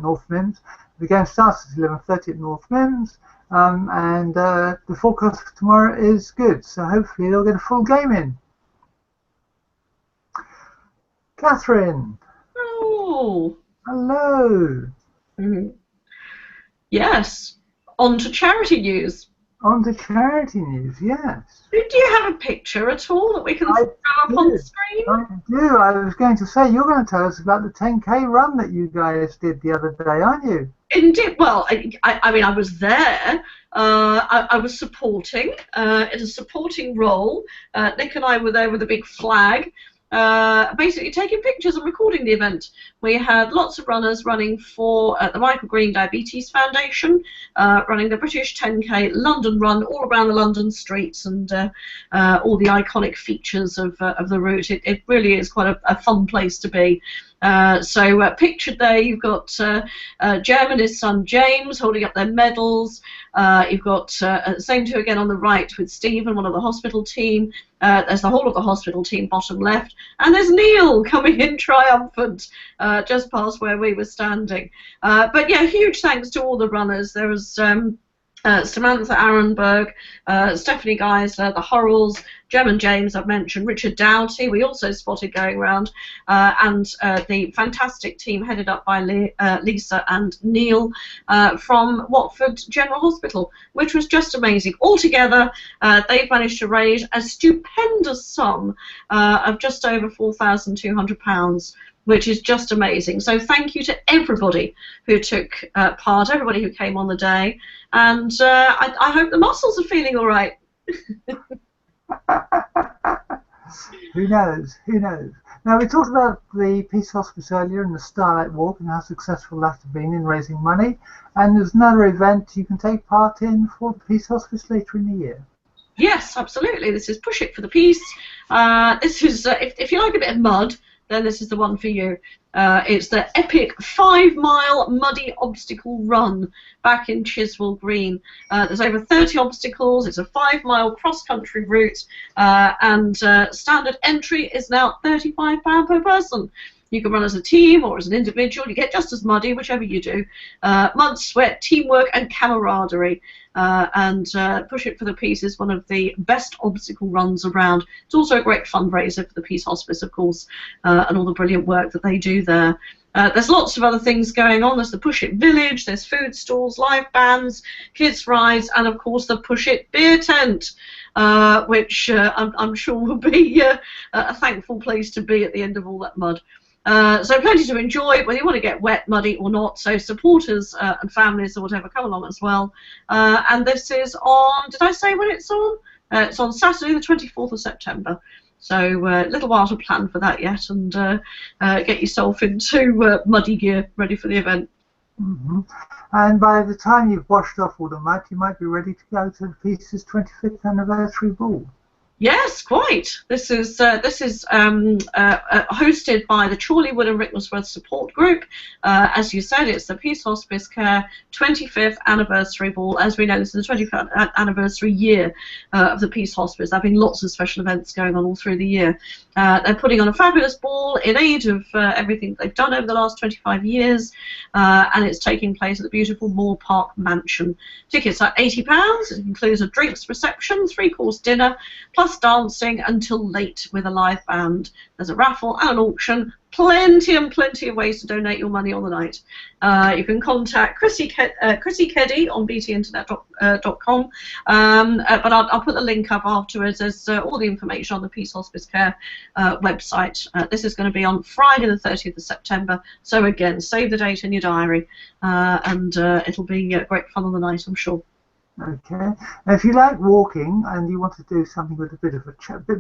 North Mims. The game starts at 11:30 at North Mims, and the forecast for tomorrow is good. So hopefully they'll get a full game in. Catherine. Oh. Hello. Mm-hmm. Yes. On to charity news. On to charity news, yes. Do you have a picture at all that we can throw up on the screen? I do. I was going to say, you're going to tell us about the 10K run that you guys did the other day, aren't you? Indeed. Well, I mean, I was there. I was supporting, in a supporting role. Nick and I were there with a big flag. Basically taking pictures and recording the event. We had lots of runners running for the Michael Green Diabetes Foundation, running the British 10K London Run all around the London streets and all the iconic features of the route. It really is quite a fun place to be. So pictured there, you've got Jem and his son James holding up their medals. You've got same two again on the right with Stephen, one of the hospital team. There's the whole of the hospital team bottom left, and there's Neal coming in triumphant just past where we were standing. But yeah, huge thanks to all the runners. There was Samantha Arenberg, Stephanie Geisler, the Horrells, Jem and James I've mentioned, Richard Doughty we also spotted going around, and the fantastic team headed up by Lisa and Neil from Watford General Hospital, which was just amazing. Altogether, they've managed to raise a stupendous sum of just over £4,200, which is just amazing. So thank you to everybody who took part, everybody who came on the day, and I hope the muscles are feeling all right. Who knows? Who knows? Now, we talked about the Peace Hospice earlier and the Starlight Walk and how successful that has been in raising money, and there's another event you can take part in for the Peace Hospice later in the year. Yes, absolutely. This is Push It for the Peace. This is, if you like a bit of mud, then this is the one for you. It's the epic 5-mile muddy obstacle run back in Chiswell Green. There's over 30 obstacles. It's a 5-mile cross-country route, and standard entry is now £35 per person. You can run as a team or as an individual. You get just as muddy, whichever you do. Mud, sweat, teamwork, and camaraderie. And Push It for the Peace is one of the best obstacle runs around. It's also a great fundraiser for the Peace Hospice, of course, and all the brilliant work that they do there. There's lots of other things going on. There's the Push It Village, there's food stalls, live bands, kids rides, and of course the Push It beer tent, which I'm sure will be a thankful place to be at the end of all that mud. So plenty to enjoy, whether you want to get wet, muddy or not. So supporters and families or whatever come along as well. And this is on, did I say when it's on? It's on Saturday the 24th of September. So a little while to plan for that yet, and get yourself into muddy gear ready for the event. Mm-hmm. And by the time you've washed off all the mud, you might be ready to go to the Peace's 25th anniversary ball. Yes, quite. This is hosted by the Chorleywood and Rickmansworth Support Group. As you said, it's the Peace Hospice Care 25th anniversary ball. As we know, this is the 25th anniversary year of the Peace Hospice. There have been lots of special events going on all through the year. They're putting on a fabulous ball in aid of everything they've done over the last 25 years, and it's taking place at the beautiful Moor Park Mansion. Tickets are £80. It includes a drinks reception, 3-course dinner, plus dancing until late with a live band. There's a raffle and an auction. Plenty and plenty of ways to donate your money on the night. You can contact Chrissy Keddy on btinternet.com, but I'll put the link up afterwards. There's all the information on the Peace Hospice Care website. This is going to be on Friday the 30th of September, so again, save the date in your diary, and it'll be great fun on the night, I'm sure. Okay. Now, if you like walking and you want to do something with a bit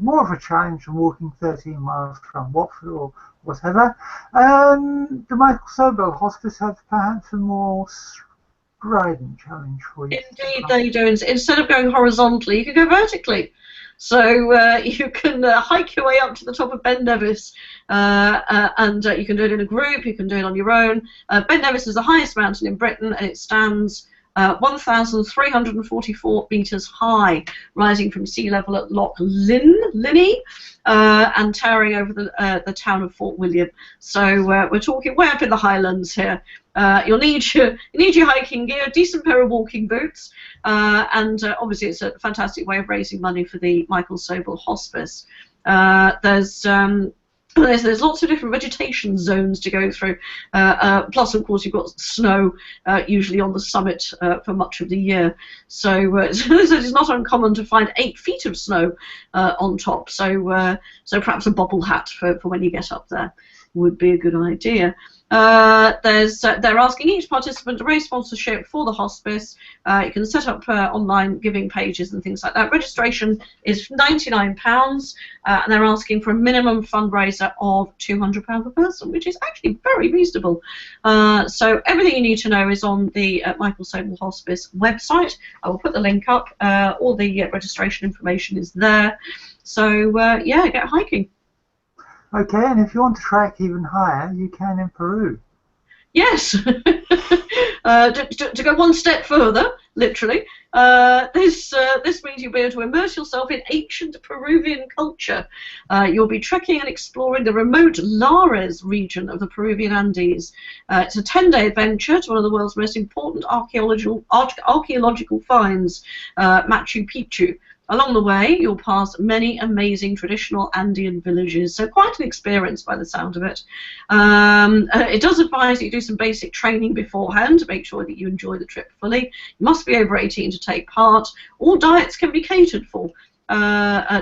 more of a challenge than walking 13 miles from Watford or whatever, the Michael Sobel Hospice has perhaps a more strident challenge for you. Indeed, they do. Instead of going horizontally, you can go vertically. So you can hike your way up to the top of Ben Nevis, and you can do it in a group, you can do it on your own. Ben Nevis is the highest mountain in Britain, and it stands 1,344 metres high, rising from sea level at Loch Linney, and towering over the town of Fort William. So we're talking way up in the Highlands here. You'll need your hiking gear, decent pair of walking boots, and obviously it's a fantastic way of raising money for the Michael Sobel Hospice. There's lots of different vegetation zones to go through, plus of course you've got snow usually on the summit for much of the year, so it's not uncommon to find 8 feet of snow on top, so perhaps a bobble hat for when you get up there would be a good idea. They're asking each participant to raise sponsorship for the hospice. You can set up online giving pages and things like that. Registration is £99, and they're asking for a minimum fundraiser of £200 per person, which is actually very reasonable. So everything you need to know is on the Michael Sobel Hospice website. I will put the link up. All the registration information is there. So yeah, get hiking. Okay, and if you want to track even higher, you can in Peru. Yes, to go one step further, literally, this means you'll be able to immerse yourself in ancient Peruvian culture. You'll be trekking and exploring the remote Lares region of the Peruvian Andes. It's a 10-day adventure to one of the world's most important archaeological finds, Machu Picchu. Along the way, you'll pass many amazing traditional Andean villages, so quite an experience by the sound of it. It does advise that you do some basic training beforehand to make sure that you enjoy the trip fully. You must be over 18 to take part. All diets can be catered for.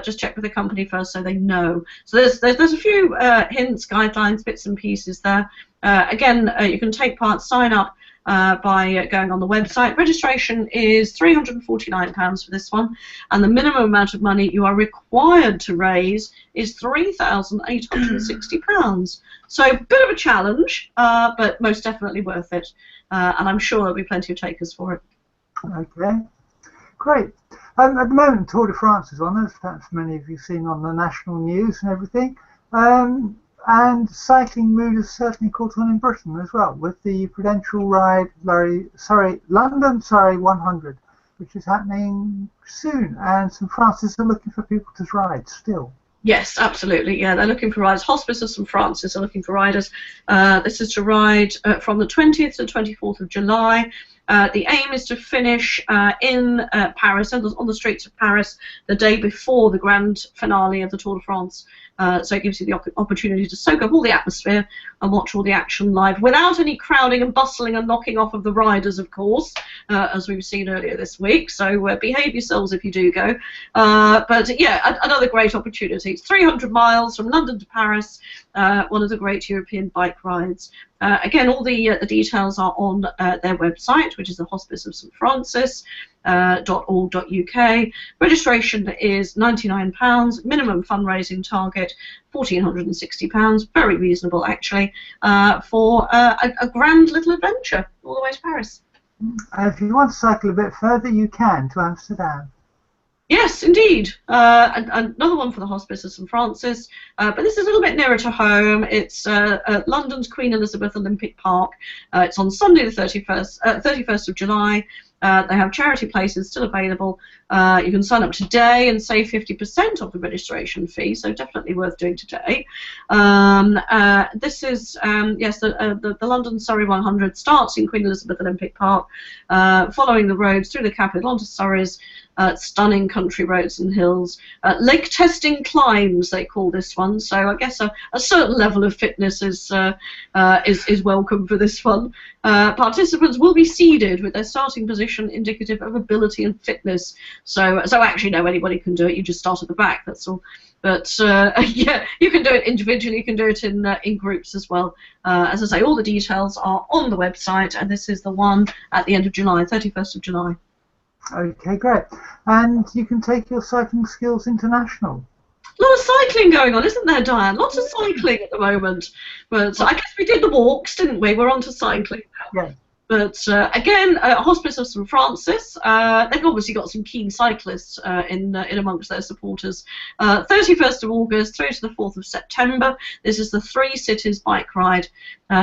Just check with the company first so they know. So there's a few hints, guidelines, bits and pieces there. Again, you can take part, sign up by going on the website. Registration is £349 for this one, and the minimum amount of money you are required to raise is £3,860. So a bit of a challenge, but most definitely worth it, and I'm sure there'll be plenty of takers for it. Okay, great. At the moment, Tour de France is on, as perhaps many of you have seen on the national news and everything. And cycling mood has certainly caught on in Britain as well, with the Prudential London 100, which is happening soon, and St Francis are looking for people to ride still. Yes, absolutely. Yeah, they're looking for riders. Hospice of St Francis are looking for riders. This is to ride from the 20th to the 24th of July. The aim is to finish in Paris, on the streets of Paris, the day before the grand finale of the Tour de France. So it gives you the opportunity to soak up all the atmosphere and watch all the action live without any crowding and bustling and knocking off of the riders, of course, as we've seen earlier this week. So behave yourselves if you do go. But yeah, another great opportunity. It's 300 miles from London to Paris, one of the great European bike rides. Again, all the details are on their website, which is the Hospice of St Francis. .org.uk. Registration is £99, minimum fundraising target £1,460, very reasonable actually, for a grand little adventure all the way to Paris. If you want to cycle a bit further, you can, to Amsterdam. Yes, indeed. Another one for the Hospice of St Francis, but this is a little bit nearer to home. It's London's Queen Elizabeth Olympic Park. It's on Sunday the 31st of July. They have charity places still available. You can sign up today and save 50% of the registration fee, so definitely worth doing today. This is, yes, the London Surrey 100 starts in Queen Elizabeth Olympic Park, following the roads through the capital onto Surrey's stunning country roads and hills. Lake testing climbs, they call this one, so I guess a certain level of fitness is welcome for this one. Participants will be seeded with their starting position indicative of ability and fitness. So actually, no, anybody can do it. You just start at the back. That's all. But yeah, you can do it individually. You can do it in groups as well. As I say, all the details are on the website, and this is the one at the end of July, 31st of July. Okay, great. And you can take your cycling skills international. A lot of cycling going on, isn't there, Diane? Lots of cycling at the moment. But I guess we did the walks, didn't we? We're on to cycling now. Yeah. But again, Hospice of St Francis, they've obviously got some keen cyclists in amongst their supporters. 31st of August through to the 4th of September. This is the 3 Cities bike ride.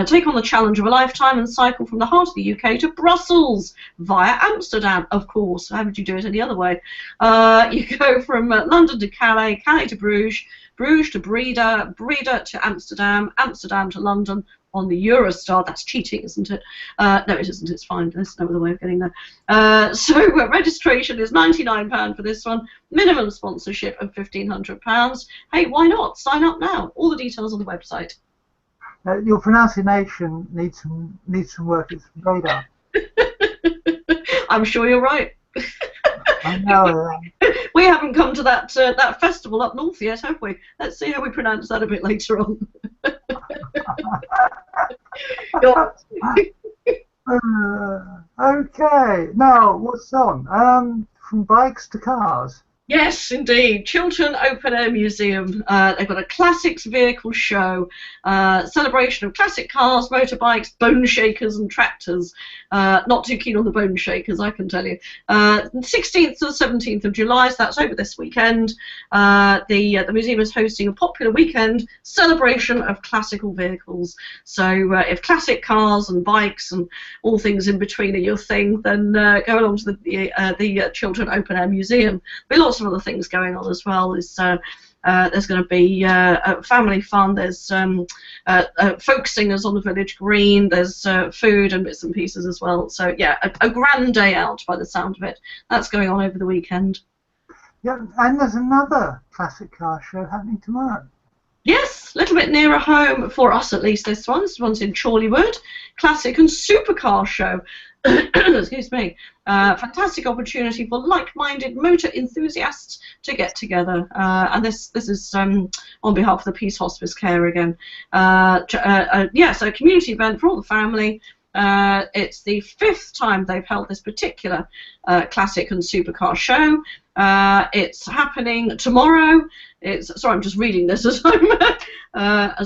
Take on the challenge of a lifetime and cycle from the heart of the UK to Brussels via Amsterdam, of course. How would you do it any other way? You go from London to Calais, Calais to Bruges, Bruges to Breda, Breda to Amsterdam, Amsterdam to London, on the Eurostar. That's cheating, isn't it? No, it isn't. It's fine. There's no other way of getting there. So registration is £99 for this one. Minimum sponsorship of £1,500. Hey, why not? Sign up now. All the details on the website. Your pronunciation needs some work. It's radar. I'm sure you're right. I know. We haven't come to that that festival up north yet, have we? Let's see how we pronounce that a bit later on. Okay, now what's on? From bikes to cars. Yes, indeed. Chiltern Open Air Museum. They've got a classics vehicle show, celebration of classic cars, motorbikes, bone shakers and tractors. Not too keen on the bone shakers, I can tell you. 16th to the 17th of July, so that's over this weekend. The museum is hosting a popular weekend celebration of classical vehicles. So if classic cars and bikes and all things in between are your thing, then go along to the Chiltern Open Air Museum. There'll be lots of other things going on as well. There's going to be family fun. There's folk singers on the village green. There's food and bits and pieces as well. So yeah, a grand day out by the sound of it. That's going on over the weekend. Yeah, and there's another classic car show happening tomorrow. Yes, a little bit nearer home for us at least. This one's in Chorleywood. Classic and supercar show. Excuse me. Fantastic opportunity for like-minded motor enthusiasts to get together, and this is on behalf of the Peace Hospice Care again. Yeah, so a community event for all the family. It's the 5th time they've held this particular classic and supercar show. It's happening tomorrow. Sorry, I'm just reading this as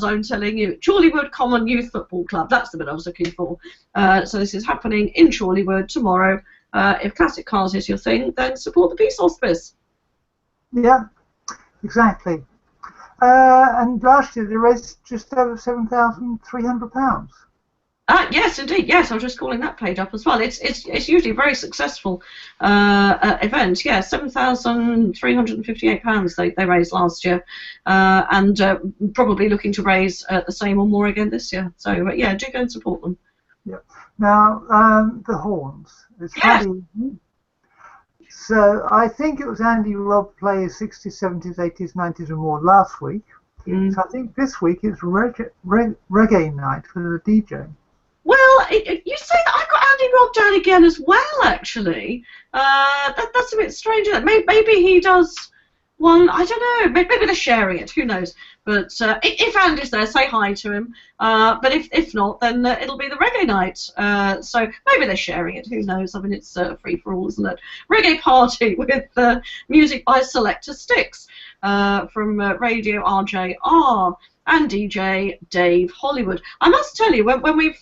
I'm telling you. Chorleywood Common Youth Football Club. That's the bit I was looking for. So this is happening in Chorleywood tomorrow. If classic cars is your thing, then support the Peace Hospice. Yeah, exactly. And last year they raised just over £7,300. Yes, indeed. Yes, I was just calling that page up as well. It's usually a very successful event. Yeah, £7,358 they raised last year, and probably looking to raise the same or more again this year. So yeah, do go and support them. Yep. Now, the horns. It's Yes. Friday evening. So I think it was Andy Robb plays 60s, 70s, 80s, 90s and more last week. Mm. So I think this week it's reggae night for the DJ. Well, you say that I've got Andy Robb down again as well, actually. That's a bit strange. Maybe he does one, I don't know, maybe they're sharing it, who knows. But if Andy's there, say hi to him. But if not, then it'll be the reggae night. So maybe they're sharing it, who knows. I mean, it's free for all, isn't it? Reggae party with music by Selector Sticks from Radio RJR. And DJ Dave Hollywood. I must tell you, when we've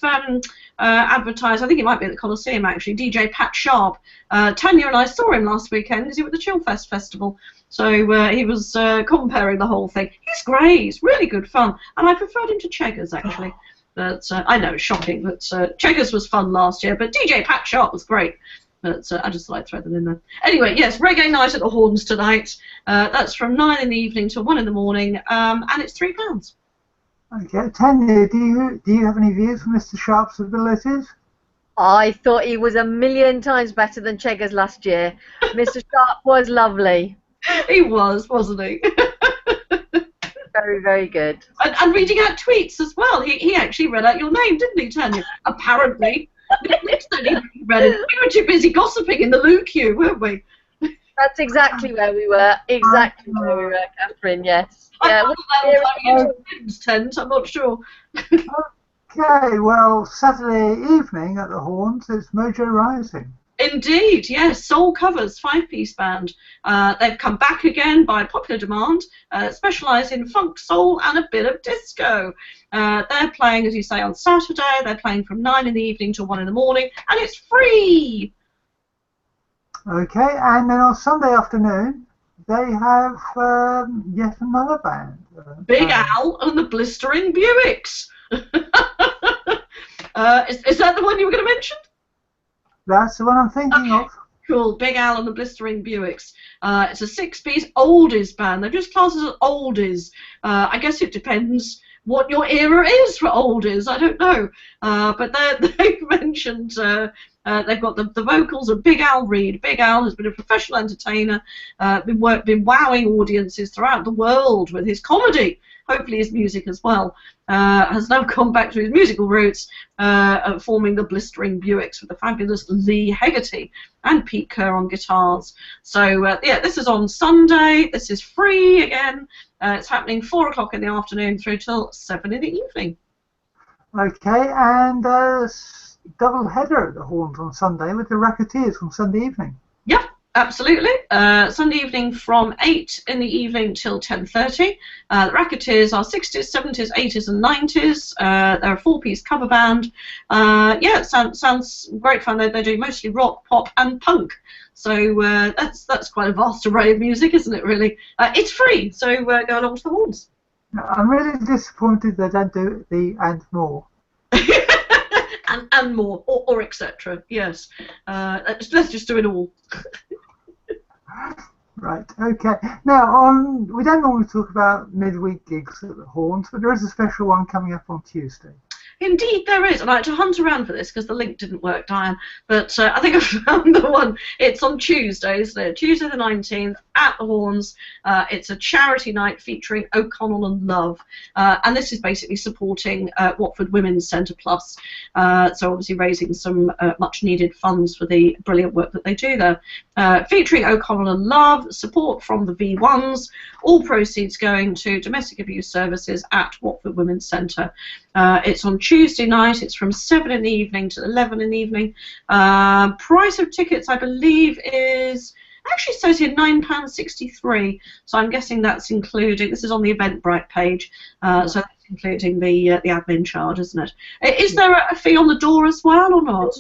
advertised, I think it might be at the Coliseum actually, DJ Pat Sharp, Tanya and I saw him last weekend because he was at the Chillfest Festival. So he was comparing the whole thing. He's great, he's really good fun. And I preferred him to Cheggers actually. But I know, it's shocking, but Cheggers was fun last year, but DJ Pat Sharp was great. But I just thought I'd throw them in there. Anyway, yes, reggae night at the Horns tonight. That's from 9 in the evening to 1 in the morning, and it's £3. Okay, Tanya, do you have any views on Mr. Sharp's abilities? I thought he was a million times better than Cheggers last year. Mr. Sharp was lovely. He was, wasn't he? Very, very good. And reading out tweets as well. He actually read out your name, didn't he, Tanya? Apparently. Nick said he read it. We were too busy gossiping in the loo queue, weren't we? That's exactly where we were. Exactly where we were, Catherine, yes. Yeah, I into a men's tent, I'm not sure. Okay, well, Saturday evening at the Horns, it's Mojo Rising. Indeed, yes. Soul Covers, 5-piece band. They've come back again by popular demand, specialise in funk, soul and a bit of disco. They're playing, as you say, on Saturday. They're playing from 9 in the evening till 1 in the morning, and it's free. Okay, and then on Sunday afternoon, they have yet another band. Big Al and the Blistering Buicks. Is that the one you were going to mention? That's the one I'm thinking of. Cool, Big Al and the Blistering Buicks. It's a 6-piece oldies band. They're just classed as oldies. I guess it depends what your era is for oldies. I don't know. But they've mentioned they've got the vocals of Big Al Reid. Big Al has been a professional entertainer, been wowing audiences throughout the world with his comedy. Hopefully his music as well. Has now come back to his musical roots, forming the Blistering Buicks with the fabulous Lee Hegarty and Pete Kerr on guitars. So yeah, this is on Sunday. This is free again. It's happening 4 o'clock in the afternoon through till 7 in the evening. Okay, and double header at the Horns on Sunday with the Racketeers on Sunday evening. Yep. Absolutely. Sunday evening from 8 in the evening till 10:30. The Racketeers are 60s, 70s, 80s and 90s. They're a 4-piece cover band. Yeah, sounds great fun. They do mostly rock, pop and punk. So that's quite a vast array of music, isn't it, really? It's free, so go along to the Horns. I'm really disappointed they don't do the and more. and more, or etc. Yes. Let's just do it all. Right, okay. Now, we don't normally talk about midweek gigs at the Horns, but there is a special one coming up on Tuesday. Indeed there is, and I had to hunt around for this because the link didn't work, Diane, but I think I found the one. It's on Tuesday, isn't it? Tuesday the 19th at the Horns. It's a charity night featuring O'Connell and Love, and this is basically supporting Watford Women's Centre Plus, so obviously raising some much needed funds for the brilliant work that they do there. Featuring O'Connell and Love, support from the V1s, all proceeds going to domestic abuse services at Watford Women's Centre. It's on Tuesday night. It's from 7 in the evening to 11 in the evening. Price of tickets, I believe, is actually says here £9.63. So I'm guessing that's including. This is on the Eventbrite page, so that's including the admin charge, isn't it? Is there a fee on the door as well, or not?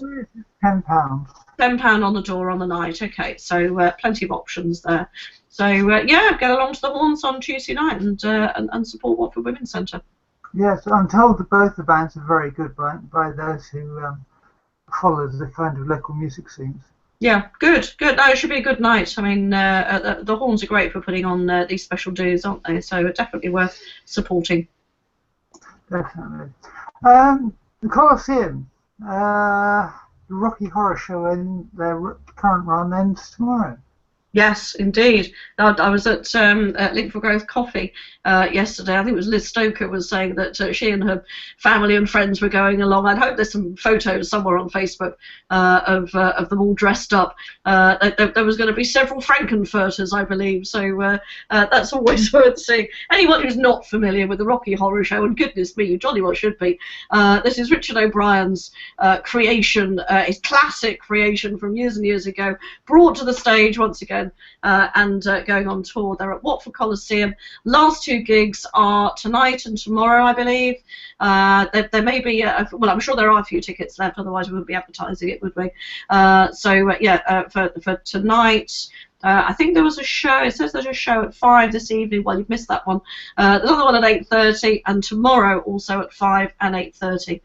£10. £10 on the door on the night. Okay, so plenty of options there. So yeah, get along to the Horns on Tuesday night and support Watford Women's Centre. Yes, I'm told that both the bands are very good by those who follow the kind of local music scenes. Yeah, good. No, it should be a good night. I mean, the Horns are great for putting on these special dues, aren't they? So definitely worth supporting. Definitely. The Coliseum. The Rocky Horror Show and their current run ends tomorrow. Yes, indeed. I was at Link for Growth Coffee yesterday. I think it was Liz Stoker was saying that she and her family and friends were going along. I'd hope there's some photos somewhere on Facebook of them all dressed up. There was going to be several Frankenfurters, I believe, so that's always worth seeing. Anyone who's not familiar with the Rocky Horror Show, and goodness me, you jolly well should be, this is Richard O'Brien's creation, his classic creation from years and years ago, brought to the stage once again. And going on tour. They're at Watford Coliseum. Last two gigs are tonight and tomorrow, I believe. There may be, well, I'm sure there are a few tickets left, otherwise we wouldn't be advertising it, would we? For tonight, I think there was a show. It says there's a show at 5 this evening. Well, you've missed that one. There's another one at 8:30, and tomorrow also at 5 and 8:30.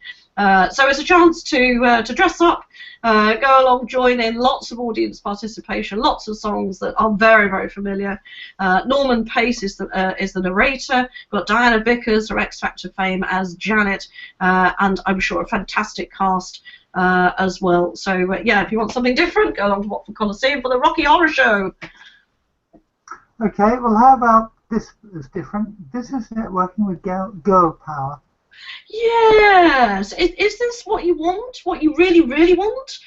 So it's a chance to dress up, go along, join in. Lots of audience participation, lots of songs that are very, very familiar. Norman Pace is the narrator. We've got Diana Bickers from X Factor fame as Janet, and I'm sure a fantastic cast as well. So yeah, if you want something different, go along to Watford Coliseum for the Rocky Horror Show. Okay, well, how about this is different? Business networking with Girl Power. Yes. Is this what you want? What you really, really want?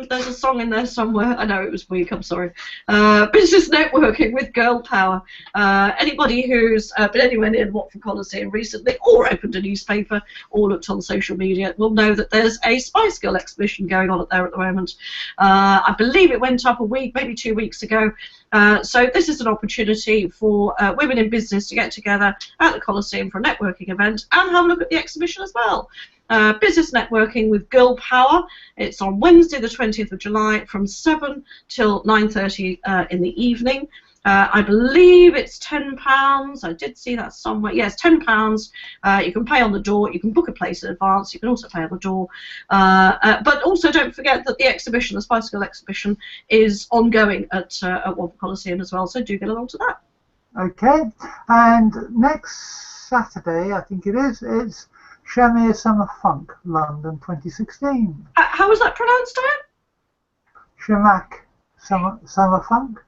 There's a song in there somewhere. I know it was weak, I'm sorry. Business networking with Girl Power. Anybody who's been anywhere near the Watford Coliseum recently or opened a newspaper or looked on social media will know that there's a Spice Girl exhibition going on there at the moment. I believe it went up a week, maybe 2 weeks ago. So this is an opportunity for women in business to get together at the Coliseum for a networking event and have a look at the exhibition as well. Business networking with Girl Power. It's on Wednesday the 20th of July from 7 till 9:30 in the evening. I believe it's £10. I did see that somewhere. Yes, £10. You can pay on the door. You can book a place in advance. You can also pay on the door. But also don't forget that the exhibition, the Spice Girl exhibition, is ongoing at Watford Coliseum as well. So do get along to that. Okay, and next Saturday, I think it is, it's Shamir Summer Funk, London 2016. How was that pronounced, Diane? Shamak Summer Funk.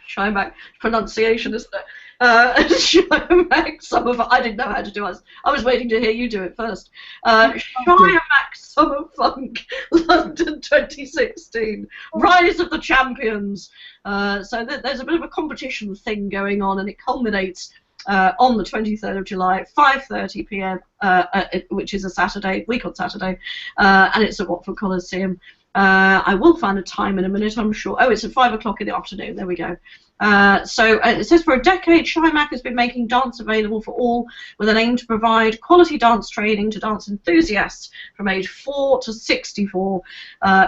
Shymack pronunciation, isn't it? Shymack Summer Funk. I didn't know how to do it. I was waiting to hear you do it first. Shymack Summer Funk, London 2016. Rise of the Champions. So there's a bit of a competition thing going on, and it culminates on the 23rd of July, 5:30 p.m., which is a Saturday, week on Saturday, and it's at Watford Coliseum. I will find a time in a minute, I'm sure. Oh, it's at 5 o'clock in the afternoon. There we go. So it says, for a decade, Shymack has been making dance available for all with an aim to provide quality dance training to dance enthusiasts from age 4 to 64,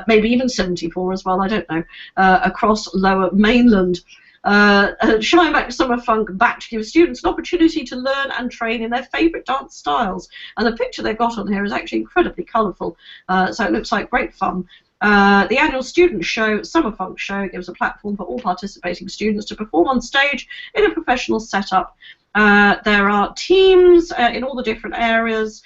maybe even 74 as well, I don't know, across Lower Mainland. Shymack Summer Funk back to give students an opportunity to learn and train in their favourite dance styles. And the picture they've got on here is actually incredibly colourful, so it looks like great fun. The annual student show, Summer Funk Show, gives a platform for all participating students to perform on stage in a professional setup. There are teams in all the different areas.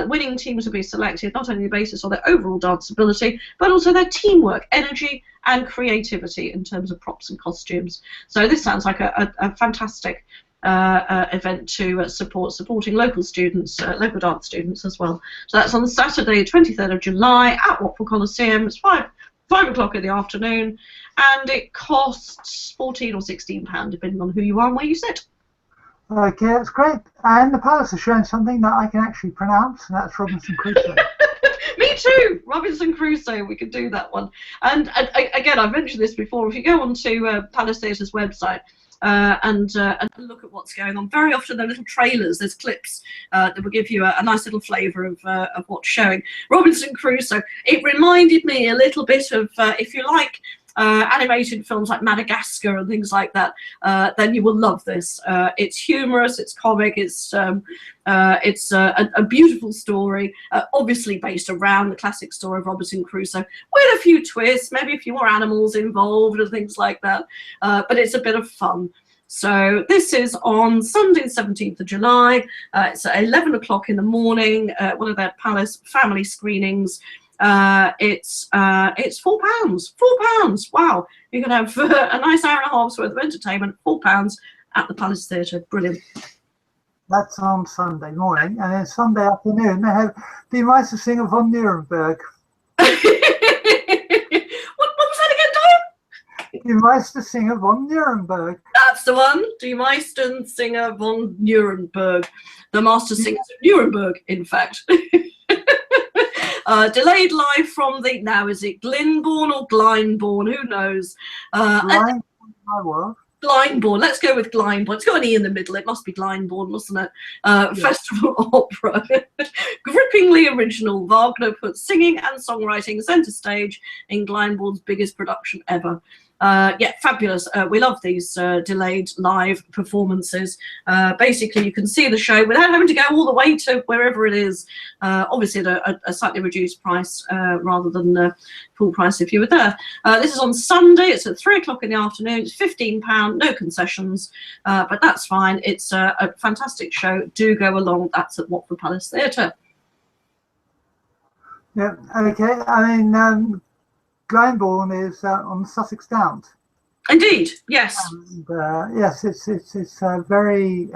Winning teams will be selected not only on the basis of their overall dance ability, but also their teamwork, energy, and creativity in terms of props and costumes. So this sounds like a fantastic event to supporting local students, local dance students as well. So that's on Saturday, 23rd of July at Watford Coliseum. It's 5 o'clock in the afternoon, and it costs £14 or £16 depending on who you are and where you sit. Okay, that's great. And the Palace is showing something that I can actually pronounce, and that's Robinson Crusoe. Me too! Robinson Crusoe, we could do that one. And again, I've mentioned this before, if you go onto Palace Theatre's website and look at what's going on, very often they're little trailers, there's clips that will give you a nice little flavour of what's showing. Robinson Crusoe, it reminded me a little bit of, if you like, animated films like Madagascar and things like that, then you will love this. It's humorous, it's comic, it's a beautiful story, obviously based around the classic story of Robinson Crusoe, with a few twists, maybe a few more animals involved and things like that, but it's a bit of fun. So this is on Sunday, the 17th of July. It's at 11 o'clock in the morning. One of their Palace family screenings. It's £4. £4. Wow, you can have a nice hour and a half's worth of entertainment. £4 at the Palace Theatre. Brilliant. That's on Sunday morning, and then Sunday afternoon they have Die Meistersinger von Nuremberg. What was that again, Diane? Die Meistersinger von Nuremberg. That's the one. Die Meistersinger von Nuremberg. The Master Singers of Nuremberg, in fact. Delayed live from the, now is it Glyndebourne or Glyndebourne? Who knows? Glyndebourne. Let's go with Glyndebourne. It's got an E in the middle. It must be Glyndebourne, mustn't it? Festival opera. Grippingly original. Wagner puts singing and songwriting centre stage in Glyndebourne's biggest production ever. Yeah, fabulous. We love these delayed live performances. Basically, you can see the show without having to go all the way to wherever it is. Obviously, at a slightly reduced price rather than full price if you were there. This is on Sunday. It's at 3 o'clock in the afternoon. It's £15, no concessions, but that's fine. It's a fantastic show. Do go along. That's at Watford Palace Theatre. Yeah, okay. I mean, Glyndebourne is on the Sussex Downs. Indeed, yes. And, yes, it's a very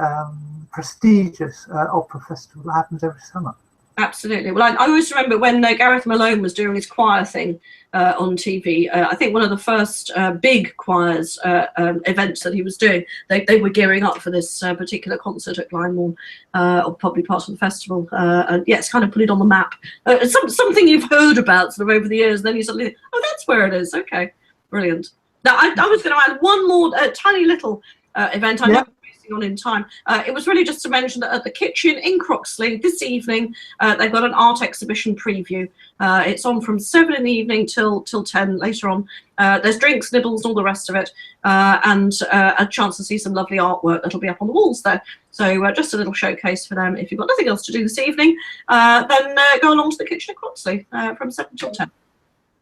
prestigious opera festival that happens every summer. Absolutely. Well, I always remember when Gareth Malone was doing his choir thing on TV. I think one of the first big choirs events that he was doing, they were gearing up for this particular concert at Glyndebourne, or probably part of the festival. And yeah, it's kind of put it on the map. Something you've heard about sort of over the years, and then you suddenly, oh, that's where it is. Okay, brilliant. Now, I was going to add one more tiny little event. I know on in time. It was really just to mention that at the Kitchen in Croxley this evening, they've got an art exhibition preview. It's on from 7 in the evening till 10 later on. There's drinks, nibbles, all the rest of it, and a chance to see some lovely artwork that'll be up on the walls there. So just a little showcase for them. If you've got nothing else to do this evening, then go along to the Kitchen in Croxley from 7 till 10.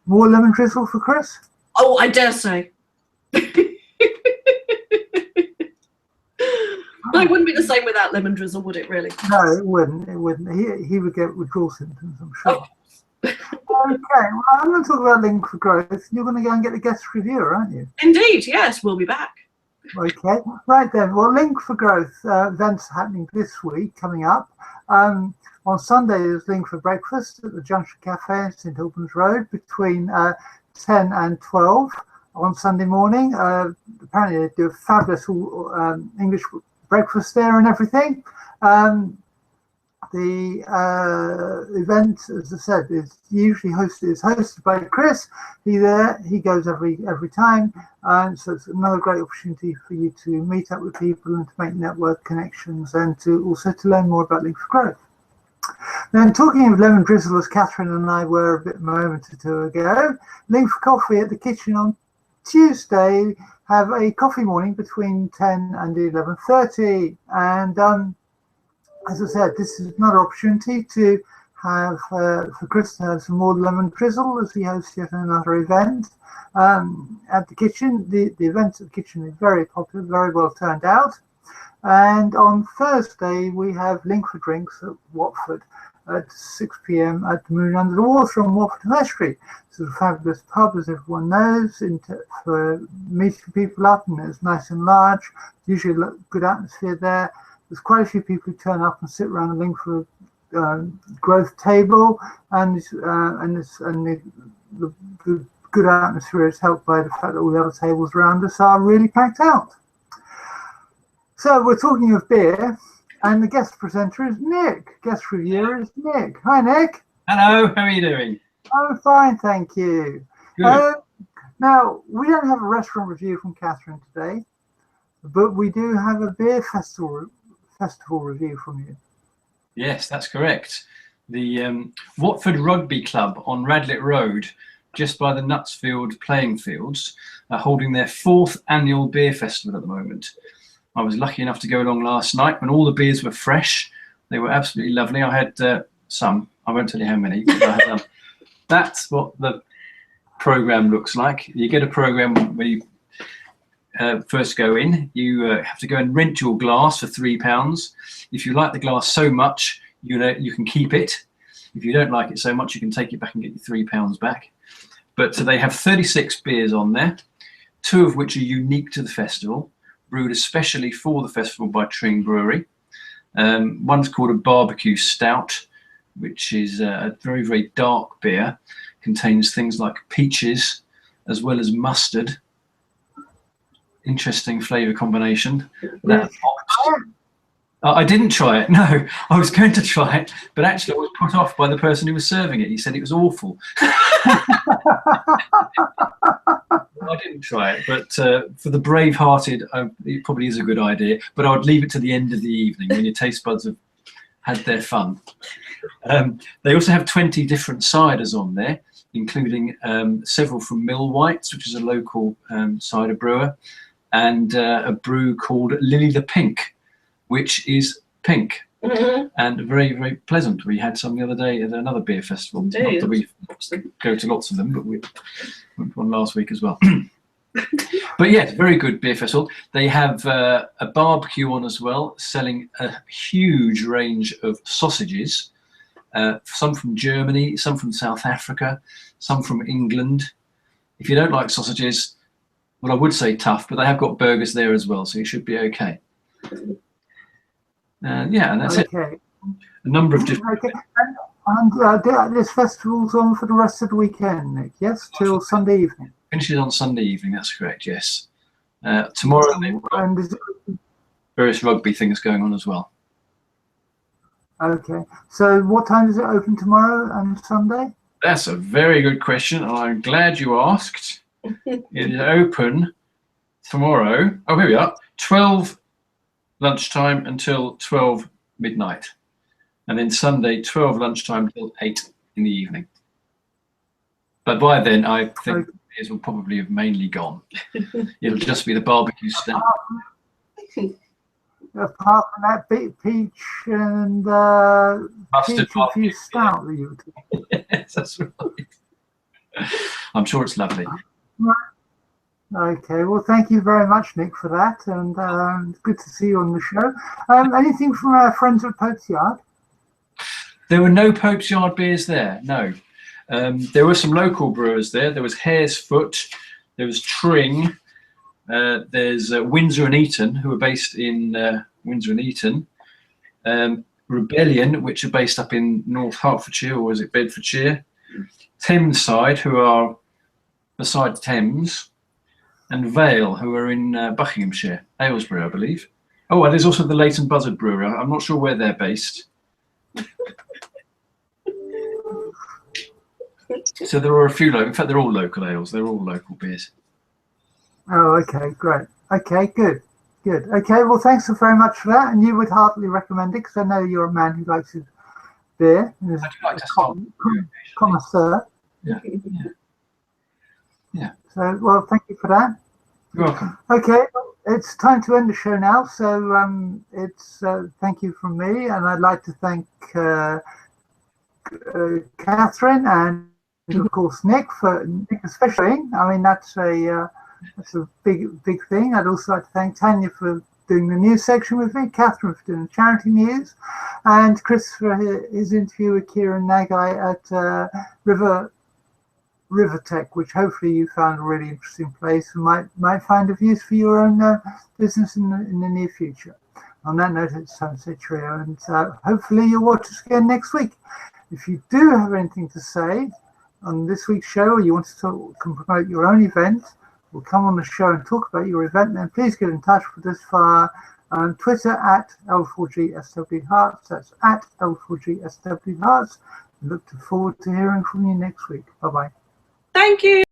More lemon drizzle for Chris? Oh, I dare say. But it wouldn't be the same without lemon drizzle, would it really? No, it wouldn't. It wouldn't. He would get withdrawal symptoms, I'm sure. Okay, well, I'm going to talk about Link for Growth. You're going to go and get the guest reviewer, aren't you? Indeed, yes. We'll be back. Okay, right then. Well, Link for Growth events happening this week, coming up. On Sunday, there's Link for Breakfast at the Junction Cafe in St Albans Road between 10 and 12 on Sunday morning. Apparently, they do a fabulous English breakfast there and everything. The event, as I said, is usually hosted by Chris. He goes every time, so it's another great opportunity for you to meet up with people and to make network connections and to also to learn more about Link for Growth. Then, talking of lemon drizzle, as Catherine and I were a moment or two ago, Link for Coffee at the Kitchen on Tuesday have a coffee morning between 10 and 11:30, and as I said, this is another opportunity to have for Chris to have some more lemon drizzle as he hosts yet another event at the Kitchen. The events at the Kitchen is very popular, very well turned out. And on Thursday we have Link for Drinks at Watford at 6 p.m. at the Moon Under the Water on Watford High Street. It's a fabulous pub, as everyone knows, for meeting people up, and it's nice and large. Usually a good atmosphere there. There's quite a few people who turn up and sit around the Link for Growth table, and the good atmosphere is helped by the fact that all the other tables around us are really packed out. So we're talking of beer, and the guest presenter is Nick. Guest reviewer is Nick. Hi, Nick. Hello, how are you doing? I'm fine, thank you. Now, we don't have a restaurant review from Catherine today, but we do have a beer festival review from you. Yes, that's correct. The Watford Rugby Club on Radlett Road, just by the Knutsfield playing fields, are holding their 4th annual beer festival at the moment. I was lucky enough to go along last night when all the beers were fresh. They were absolutely lovely. I had some. I won't tell you how many. But I had, that's what the programme looks like. You get a programme where you first go in, you have to go and rent your glass for £3. If you like the glass so much, you can keep it. If you don't like it so much, you can take it back and get your £3 back. But they have 36 beers on there, 2 of which are unique to the festival, brewed especially for the festival by Tring Brewery. One's called a barbecue stout, which is a very, very dark beer, contains things like peaches as well as mustard. Interesting flavour combination. I didn't try it. No, I was going to try it, but actually I was put off by the person who was serving it. He said it was awful. I didn't try it, but for the brave-hearted, it probably is a good idea. But I would leave it to the end of the evening when your taste buds have had their fun. They also have 20 different ciders on there, including several from Millwhite's, which is a local cider brewer, and a brew called Lily the Pink, which is pink and very, very pleasant. We had some the other day at another beer festival. Not that we go to lots of them, but we went to one last week as well. But yes, very good beer festival. They have a barbecue on as well, selling a huge range of sausages, some from Germany, some from South Africa, some from England. If you don't like sausages, well, I would say tough, but they have got burgers there as well, so you should be okay. Yeah, and that's it. A number of different. Okay. And this festival's on for the rest of the weekend, Nick. Yes, till Sunday evening. Finishes on Sunday evening. That's correct. Yes. Tomorrow, and is it, various rugby things going on as well. okay. So, what time is it open tomorrow and Sunday? That's a very good question, and I'm glad you asked. It is open tomorrow. Oh, here we are. 12 lunchtime until 12 midnight, and then Sunday 12 lunchtime till 8 in the evening. But by then I think beers will probably have mainly gone. It'll just be the barbecue stand. Apart from that peach and Mustard peach stout that you were talking. Yes, that's right. I'm sure it's lovely. Okay, well, thank you very much, Nick, for that, and it's good to see you on the show. Anything from our friends at Pope's Yard? There were no Pope's Yard beers there, no. There were some local brewers there. There was Hare's Foot, there was Tring, there's Windsor and Eton, who are based in Windsor and Eton, Rebellion, which are based up in North Hertfordshire, or is it Bedfordshire, Thames Side, who are beside Thames, and Vale, who are in Buckinghamshire, Aylesbury, I believe. Oh, and there's also the Leighton Buzzard Brewery. I'm not sure where they're based. So there are a few local. In fact, they're all local ales. They're all local beers. Oh, okay, great. Okay, good. Okay, well, thanks so very much for that. And you would heartily recommend it, because I know you're a man who likes his beer. And is I do like to start connoisseur. Yeah. So, well, thank you for that. You're welcome. Okay, it's time to end the show now. So it's thank you from me, and I'd like to thank Catherine and of course Nick especially. I mean, that's a big thing. I'd also like to thank Tania for doing the news section with me, Catherine for doing the charity news, and Chris for his interview with Kieran Nagai at Rivertech, which hopefully you found a really interesting place and might find of use for your own business in the near future. On that note, it's time to say cheerio, and hopefully you'll watch us again next week. If you do have anything to say on this week's show, or you want to promote your own event, or come on the show and talk about your event, then please get in touch with us via Twitter at L4GSWHearts. That's at L4GSWHearts. Look forward to hearing from you next week. Bye-bye. Thank you.